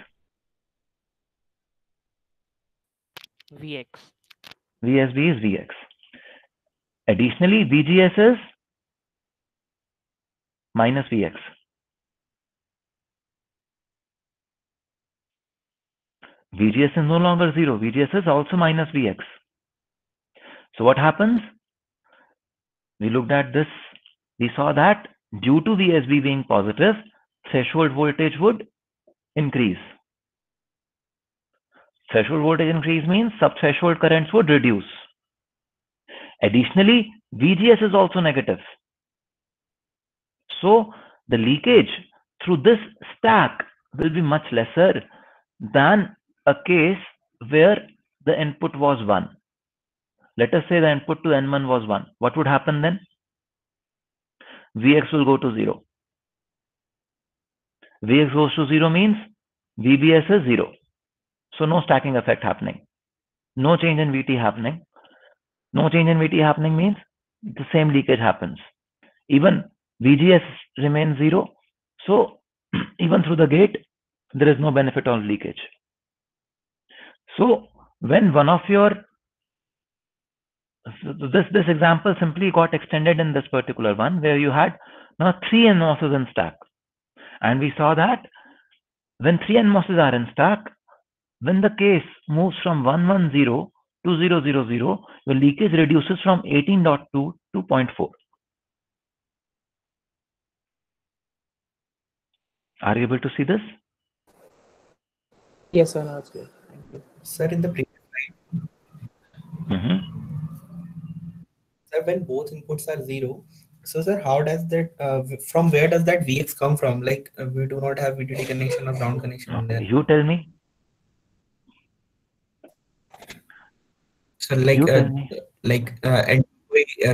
Vx. VSB is Vx. Additionally, VGS is minus Vx. VGS is no longer 0. VGS is also minus Vx. So what happens? We looked at this. We saw that due to VSB being positive, threshold voltage would increase. Threshold voltage increase means subthreshold currents would reduce. Additionally, VGS is also negative. So the leakage through this stack will be much lesser than a case where the input was 1. Let us say the input to N1 was 1. What would happen then? Vx will go to 0. Vx goes to 0 means VBS is 0. So no stacking effect happening. No change in VT happening. No change in VT happening means the same leakage happens. Even VGS remains 0. So even through the gate, there is no benefit of leakage. So when one of your, this example simply got extended in this particular one where you had now 3 NMOSes in stack. And we saw that when 3 NMOSes are in stack, when the case moves from 110 to 000, your leakage reduces from 18.2 to 0.4. Are you able to see this? Yes, sir. Now it's good. Thank you. Sir, in the previous slide, sir, when both inputs are 0, so sir, how does that, from where does that Vx come from? Like we do not have VDD connection or ground connection in there. You tell me. So like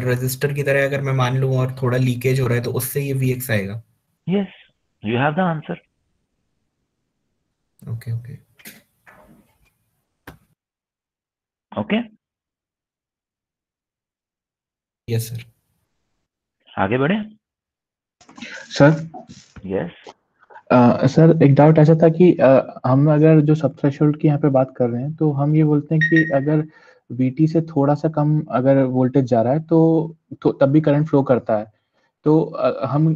register की तरह अगर मैं मान लूं और थोड़ा leakage हो रहा है तो उससे ये Vx आएगा. Yes, you have the answer. Okay, okay. Okay. Yes, sir. आगे बढ़े. सर. Yes. सर एक डाउट ऐसा था कि हम अगर जो सब थ्रेशोल्ड की यहाँ पे बात कर रहे हैं तो हम ये बोलते हैं कि अगर VT से थोड़ा सा कम अगर वोल्टेज जा रहा है तो तब भी करंट फ्लो करता है. तो हम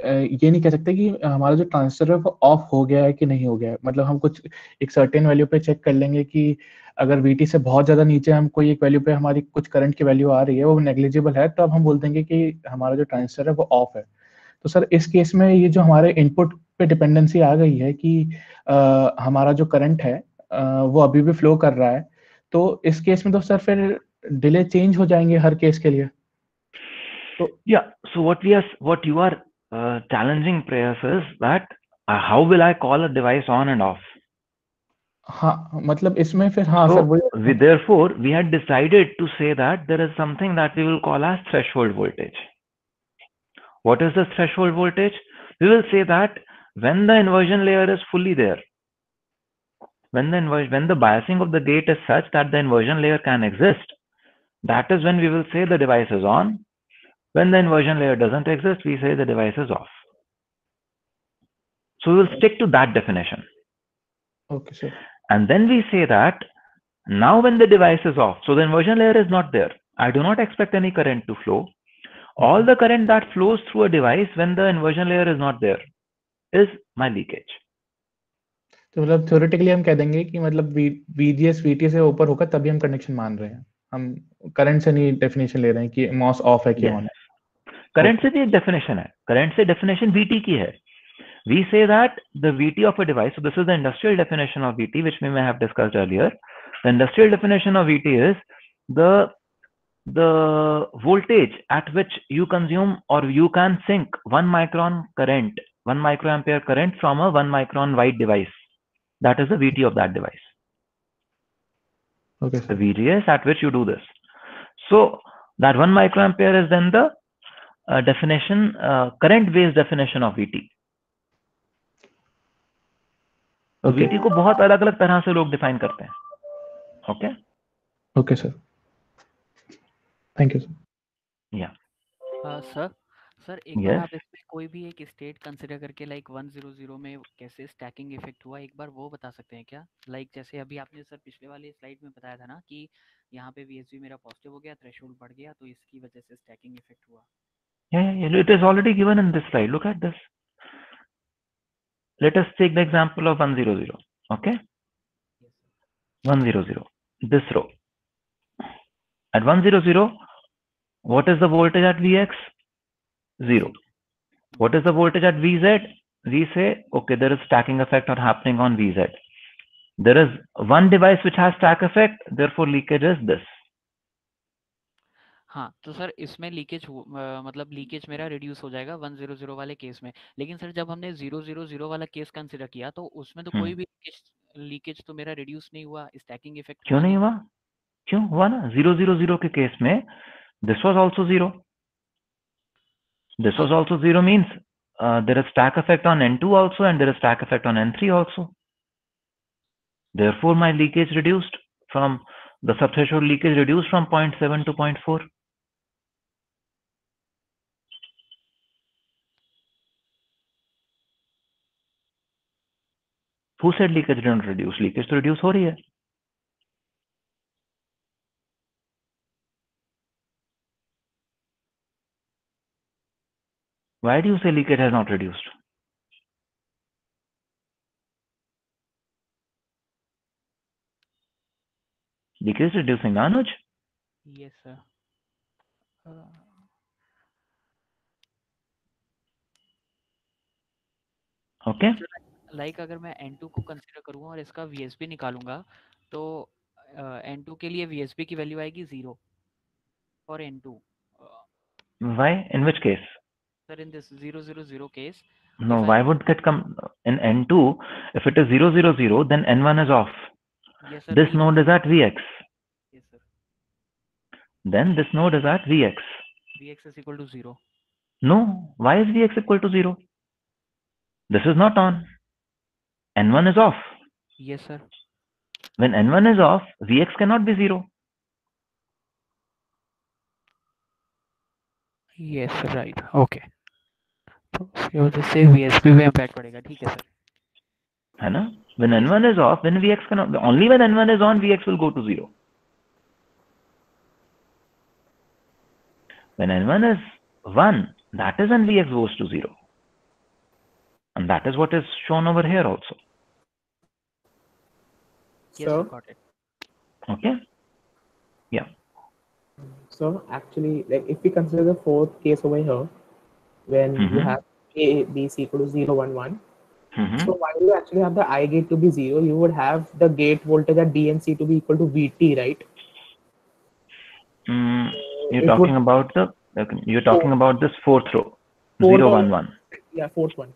ये नहीं कह सकते कि हमारा जो ट्रांजिस्टर है वो ऑफ हो गया है कि नहीं हो गया है. मतलब हम कुछ एक सर्टेन वैल्यू पे चेक कर लेंगे कि अगर VT से बहुत ज्यादा नीचे हम कोई एक वैल्यू पे हमारी कुछ करंट की वैल्यू आ रही है वो नेग्लिजिबल है तो अब हम बोल देंगे कि हमारा जो ट्रांजिस्टर है वो ऑफ है. तो सर इस केस में ये जो हमारे इनपुट पे डिपेंडेंसी आ गई है कि हमारा जो करंट है वो अभी भी फ्लो कर रहा है तो इस केस में तो सर फिर डिले चेंज हो जाएंगे हर केस के लिए. So yeah, so what you are challenging Prayas is that how will I call a device on and off? हाँ मतलब इसमें फिर हाँ So सर वो therefore we had decided to say that there is something that we will call as threshold voltage. What is the threshold voltage? We will say that when the inversion layer is fully there, when the biasing of the gate is such that the inversion layer can exist, that is when we will say the device is on. When the inversion layer doesn't exist, we say the device is off. So we will stick to that definition. Okay, sir. And then we say that now when the device is off, so the inversion layer is not there. I do not expect any current to flow. All the current that flows through a device when the inversion layer is not there is my leakage. तो मतलब theoretically हम कह देंगे कि मतलब VGS VT से ऊपर होगा तभी हम कनेक्शन मान रहे हैं. हम करंट से नहीं डेफिनेशन ले रहे हैं कि मॉस ऑफ है कि ऑन है. करंट से भी एक डेफिनेशन है. करंट से डेफिनेशन VT की है. We say that the VT of a device, so this is the industrial definition of VT, which we may have discussed earlier. The industrial definition of VT is the voltage at which you consume or you can sink 1 micron current, 1 microampere current from a 1 micron wide device. That is the VT of that device. Okay, the VGS at which you do this. So that 1 microampere is then the definition, current-based definition of VT. तो Okay. VT को बहुत अलग-अलग तरह से लोग define करते हैं. Okay? Okay, sir. Thank you, sir. Yeah. Sir एक बार आप इसमें कोई भी एक स्टेट कंसिडर करके लाइक 100 में कैसे स्टैकिंग इफेक्ट हुआ एक बार वो बता सकते हैं क्या? लाइक जैसे अभी आपने सर पिछले वाले स्लाइड में बताया था ना कि यहाँ पे VSB मेरा पॉजिटिव हो गया, थ्रेशोल्ड बढ़ गया तो इसकी वजह से स्टैकिंग इफेक्ट हुआ. Yeah, it is already given in this slide. Look at this. Let us take the example of 100. Okay, 100. This row. At 100, what is the voltage at Vx? 0. What is the voltage at Vz? We say, okay, there is stacking effect or happening on Vz. There is one device which has stack effect, therefore leakage is this. हाँ तो sir इसमें leakage मतलब leakage मेरा reduce हो जाएगा 100 वाले case में, लेकिन सर जब हमने 000 वाला केस कंसिडर किया तो उसमें तो कोई भी लीकेज तो मेरा रिड्यूस नहीं हुआ, स्टैकिंग इफेक्ट क्यों नहीं हुआ? क्यों हुआ ना? 000 के केस में this was also 0. This was also 0 means there is stack effect on N2 also and there is stack effect on N3 also. Therefore, my leakage reduced from the subthreshold leakage reduced from 0.7 to 0.4. Who said leakage didn't reduce? Leakage to reduce हो रही है. Why do you say leakage has not reduced? Leakage is reducing, Anuj? Yes sir. Okay. Like अगर मैं N2 को consider करूंगा और इसका VSB निकालूंगा तो N2 के लिए VSB की वैल्यू आएगी 0 for N2. Why? In which case? Sir, in this 000 case. No, why would that come in N2? If it is 000, then N1 is off. Yes, sir. This node is at Vx. Yes, sir. Then this node is at Vx. Vx is equal to 0. No, why is Vx equal to 0? This is not on. N1 is off. Yes, sir. When N1 is off, Vx cannot be 0. Yes, right. Okay. तो ये वजह से VSB में impact पड़ेगा, ठीक है sir? है ना? When N1 is off, then Vx cannot. Only when N1 is on, Vx will go to 0. When N1 is 1, that is when Vx goes to 0. And that is what is shown over here also. Yes, so, got it. Okay. Yeah. So actually, like if we consider the fourth case over here, when you have A, B, C equal to 0, 1, 1. So why do you actually have the I gate to be 0? You would have the gate voltage at B and C to be equal to VT, right? You're talking about the about this fourth row, 0, 1, 1. Yeah, fourth one.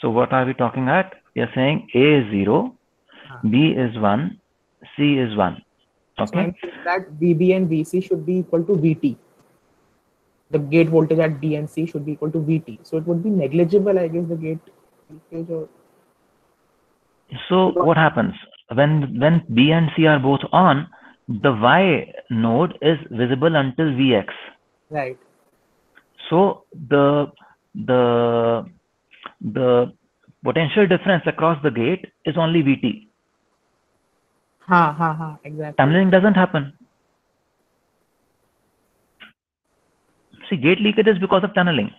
So what are we talking at? You're saying A is 0, B is 1, C is 1. Okay. So that VB and VC should be equal to VT. The gate voltage at B and C should be equal to VT. So it would be negligible, I guess, the gate voltage. Or... So what happens when B and C are both on? The Y node is visible until Vx. Right. So the potential difference across the gate is only Vt. Exactly. Tunneling doesn't happen. See, gate leakage is because of tunneling.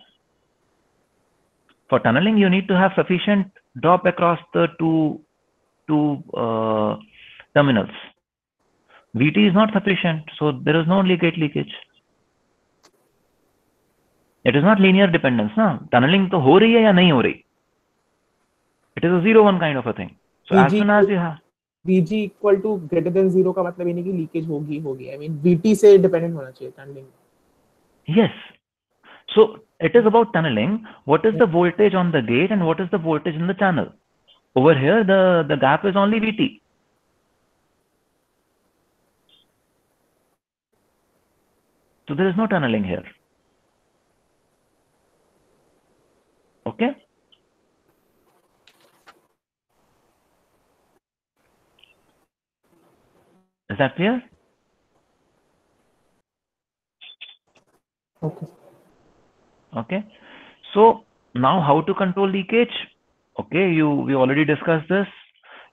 For tunneling, you need to have sufficient drop across the two terminals. Vt is not sufficient, so there is no gate leakage. It is not linear dependence, na? Tunneling to ho rahi hai ya nahi ho rahi. It is a 0-1 kind of a thing. So VG as soon as you have VG equal to greater than 0 का मतलब ये नहीं कि leakage होगी. I mean VT से dependent होना चाहिए tunneling. Yes. So it is about tunneling. What is the voltage on the gate and what is the voltage in the channel? Over here, the gap is only Vt. So there is no tunneling here. Okay. Is that clear? Okay. Okay. So now how to control leakage? Okay, we already discussed this.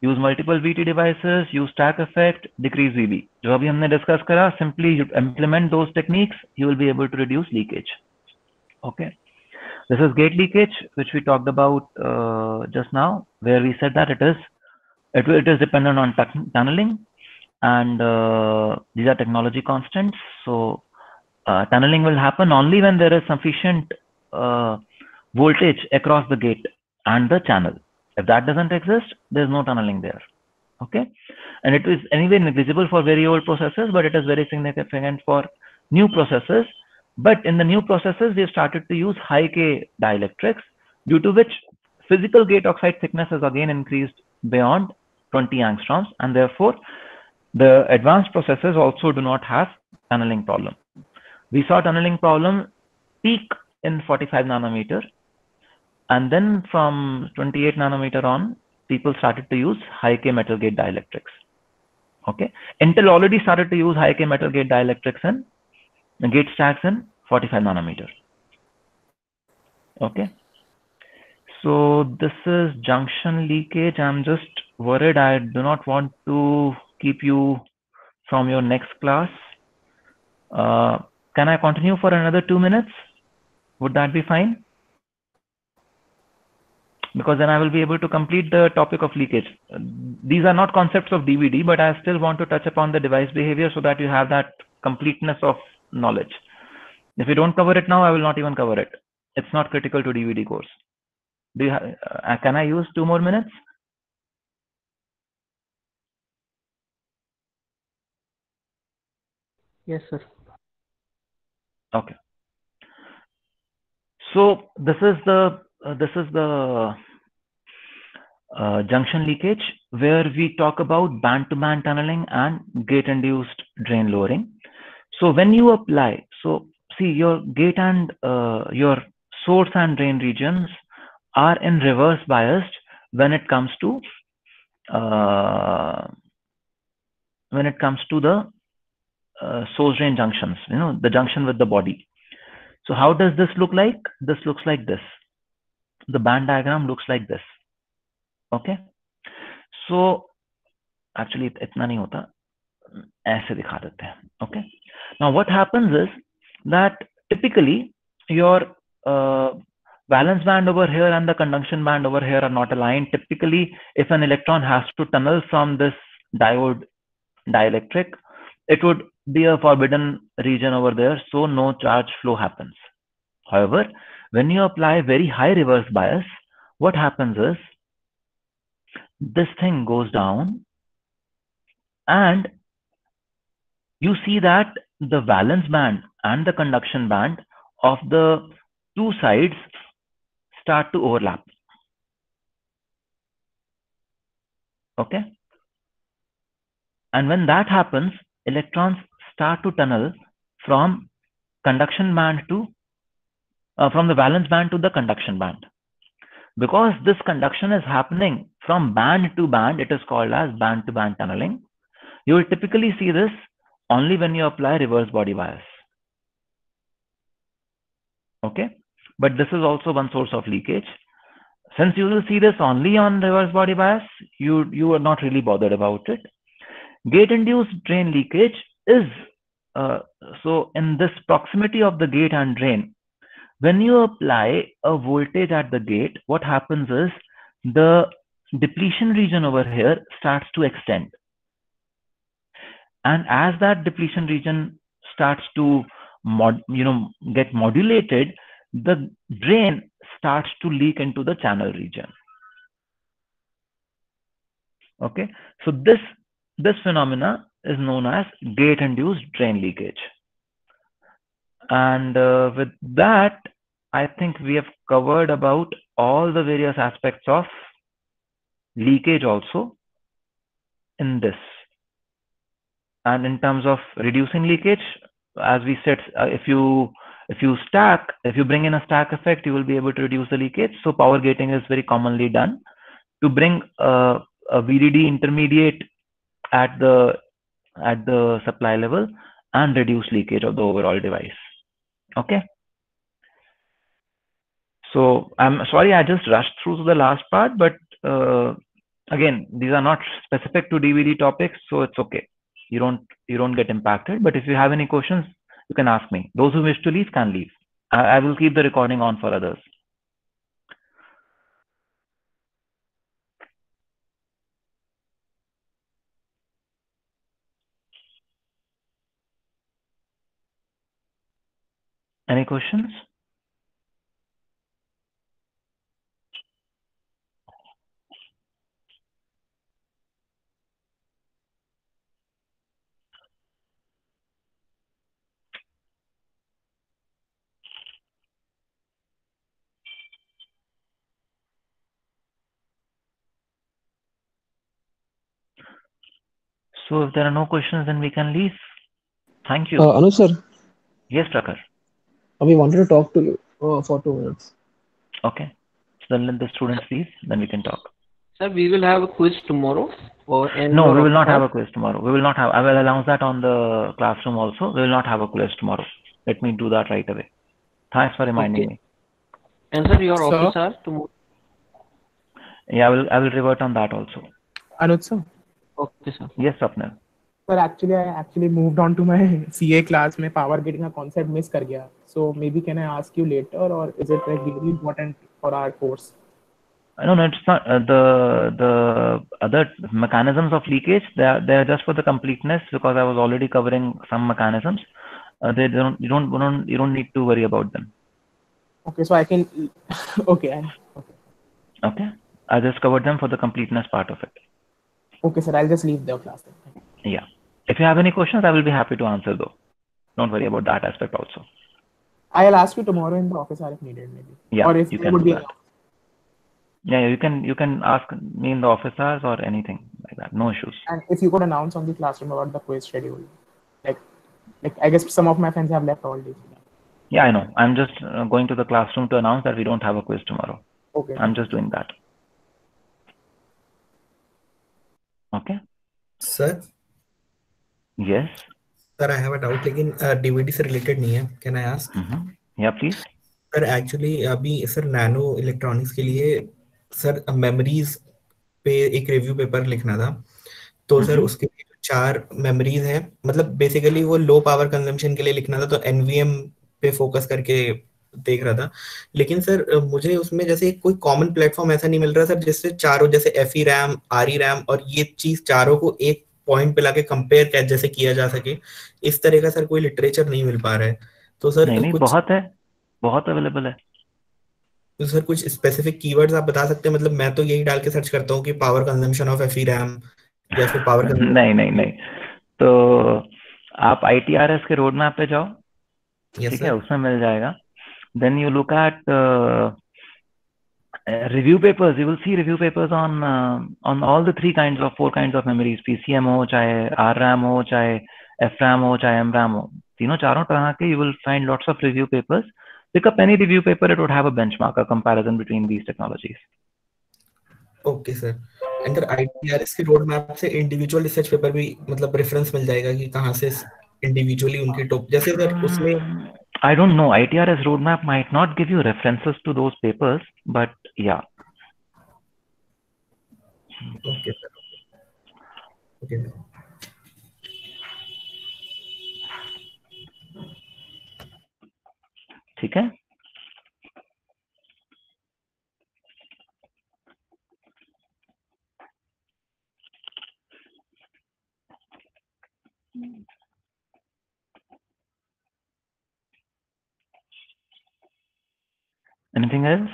Use multiple VT devices, use stack effect, decrease VB. जो अभी हमने discuss करा, simply you implement those techniques, you will be able to reduce leakage. Okay. This is gate leakage, which we talked about just now, where we said that it is dependent on tunneling, and these are technology constants. So tunneling will happen only when there is sufficient voltage across the gate and the channel. If that doesn't exist, there's no tunneling there. Okay, and it is anyway negligible for very old processes, but it is very significant for new processes. But in the new processes, we have started to use high K dielectrics, due to which physical gate oxide thickness is again increased beyond 20 angstroms, and therefore the advanced processes also do not have tunneling problem. We saw tunneling problem peak in 45 nanometer, and then from 28 nanometer on, people started to use high K metal gate dielectrics. Okay, Intel already started to use high K metal gate dielectrics in gate stacks in 45 nanometer. Okay, so this is junction leakage. I'm just worried. I do not want to keep you from your next class. Can I continue for another 2 minutes? Would that be fine? Because then I will be able to complete the topic of leakage. These are not concepts of DVD, but I still want to touch upon the device behavior so that you have that completeness of knowledge. If you don't cover it now, I will not even cover it. It's not critical to DVD course. Do you can I use 2 more minutes? Yes, sir. Okay. So this is the junction leakage, where we talk about band-to-band tunneling and gate-induced drain lowering. So when you apply, so see, your gate and your source and drain regions are in reverse biased when it comes to the source drain junctions, the junction with the body. So how does this look like? This looks like this. The band diagram looks like this. Okay. So actually itna nahi hota, aise dikha dete hain. Okay. Now what happens is that typically your valence band over here and the conduction band over here are not aligned. Typically, if an electron has to tunnel from this diode dielectric, it would be a forbidden region over there, so no charge flow happens. However, when you apply very high reverse bias, what happens is this thing goes down, and you see that the valence band and the conduction band of the two sides start to overlap. Okay. And when that happens, electrons start to tunnel from conduction band to from the valence band to the conduction band. Because this conduction is happening from band to band, it is called as band to band tunneling. You will typically see this only when you apply reverse body bias. Okay, but this is also one source of leakage. Since you will see this only on reverse body bias, you are not really bothered about it. Gate induced drain leakage is so in this proximity of the gate and drain, when you apply a voltage at the gate, what happens is the depletion region over here starts to extend. And as that depletion region starts to get modulated, the drain starts to leak into the channel region. Okay, so this phenomena is known as gate induced drain leakage. And with that, I think we have covered about all the various aspects of leakage also in this. And in terms of reducing leakage, as we said, if you bring in a stack effect, you will be able to reduce the leakage. So power gating is very commonly done to bring a VDD intermediate at the supply level and reduce leakage of the overall device. Okay. So I'm sorry I just rushed through to the last part, but again, these are not specific to DVD topics, so it's okay. You don't get impacted. But if you have any questions, you can ask me. Those who wish to leave can leave. I will keep the recording on for others. Any questions? So if there are no questions, then we can leave. Thank you. Anuj sir, Yes, Prakhar. we wanted to talk to you for 2 minutes. Okay. So then let the students leave, then we can talk. Sir, we will have a quiz tomorrow. No, we will not have a quiz tomorrow. We will not have. I will announce that on the classroom also. We will not have a quiz tomorrow. Let me do that right away. Thanks for reminding me. And sir, your office hours tomorrow? Yeah, I will revert on that also. Anuj sir. Okay, sir. Yes, Swapnil. Sir, actually, I actually moved on to my CA class. में power getting a concept miss कर गया. So maybe can I ask you later, or is it like really important for our course? No, it's not. The other mechanisms of leakage, they are just for the completeness, because I was already covering some mechanisms. You don't need to worry about them. Okay, so I can. Okay. Okay, I just covered them for the completeness part of it. Okay, sir. I'll just leave the class then. Yeah. If you have any questions, I will be happy to answer though. Don't worry about that aspect also. I'll ask you tomorrow in the office hour if needed, maybe. Yeah, or if you there can would do be. that. Yeah, you can ask me in the office hours or anything like that. No issues. And if you could announce on the classroom about the quiz schedule, like I guess some of my friends have left all days. Yeah, I know. I'm just going to the classroom to announce that we don't have a quiz tomorrow. Okay. I'm just doing that. Okay. Sir. Yes. Sir, I have a doubt, लेकिन DVD से related नहीं है. Can I ask? Yeah, please. Sir, actually अभी sir nano electronics के लिए sir memories पे एक review paper लिखना था. तो सर उसके लिए 4 मेमोरीज हैं. मतलब बेसिकली वो लो पावर कंजम्पशन के लिए लिखना था, तो NVM पे फोकस करके देख रहा था. लेकिन सर मुझे उसमें जैसे कोई कॉमन प्लेटफॉर्म ऐसा नहीं मिल रहा सर, जिससे चारों जैसे FE रैम, RE रैम और ये चीज चारों को एक पॉइंट पे लाके कंपेयर जैसे किया जा सके. इस तरह का सर कोई लिटरेचर नहीं मिल पा रहा है. तो सर नहीं, बहुत है, बहुत अवेलेबल है. तो सर कुछ स्पेसिफिक कीवर्ड्स आप बता सकते हैं? मतलब मैं तो यही डाल के सर्च करता हूँ कि power consumption of FE RAM या फिर पावर नहीं. तो आप ITRS के रोड मैप पे जाओ. ठीक है, उसमें मिल जाएगा. Then you look at review papers. You will see review papers on all the 4 kinds of memories. PCM हो, चाहे RRAM हो, चाहे FRAM हो, चाहे MRAM हो. तीनों चारों तरह के you will find lots of review papers. Pick up any review paper, it would have a benchmark, a comparison between these technologies. Okay sir. And sir ITRS के रोड मैप से individual research paper भी मतलब reference मिल जाएगा कि कहां से individually उनके top, जैसे सर उसमें I don't know. ITRS roadmap might not give you references to those papers, but yeah. Okay, sir. Okay. ठीक है. Anything else?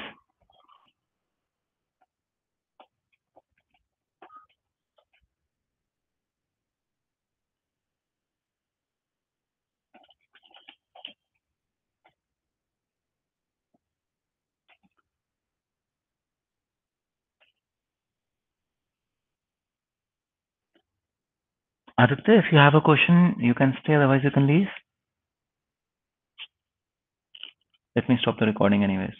Aditya, if you have a question, you can stay, otherwise you can leave. Let me stop the recording anyways.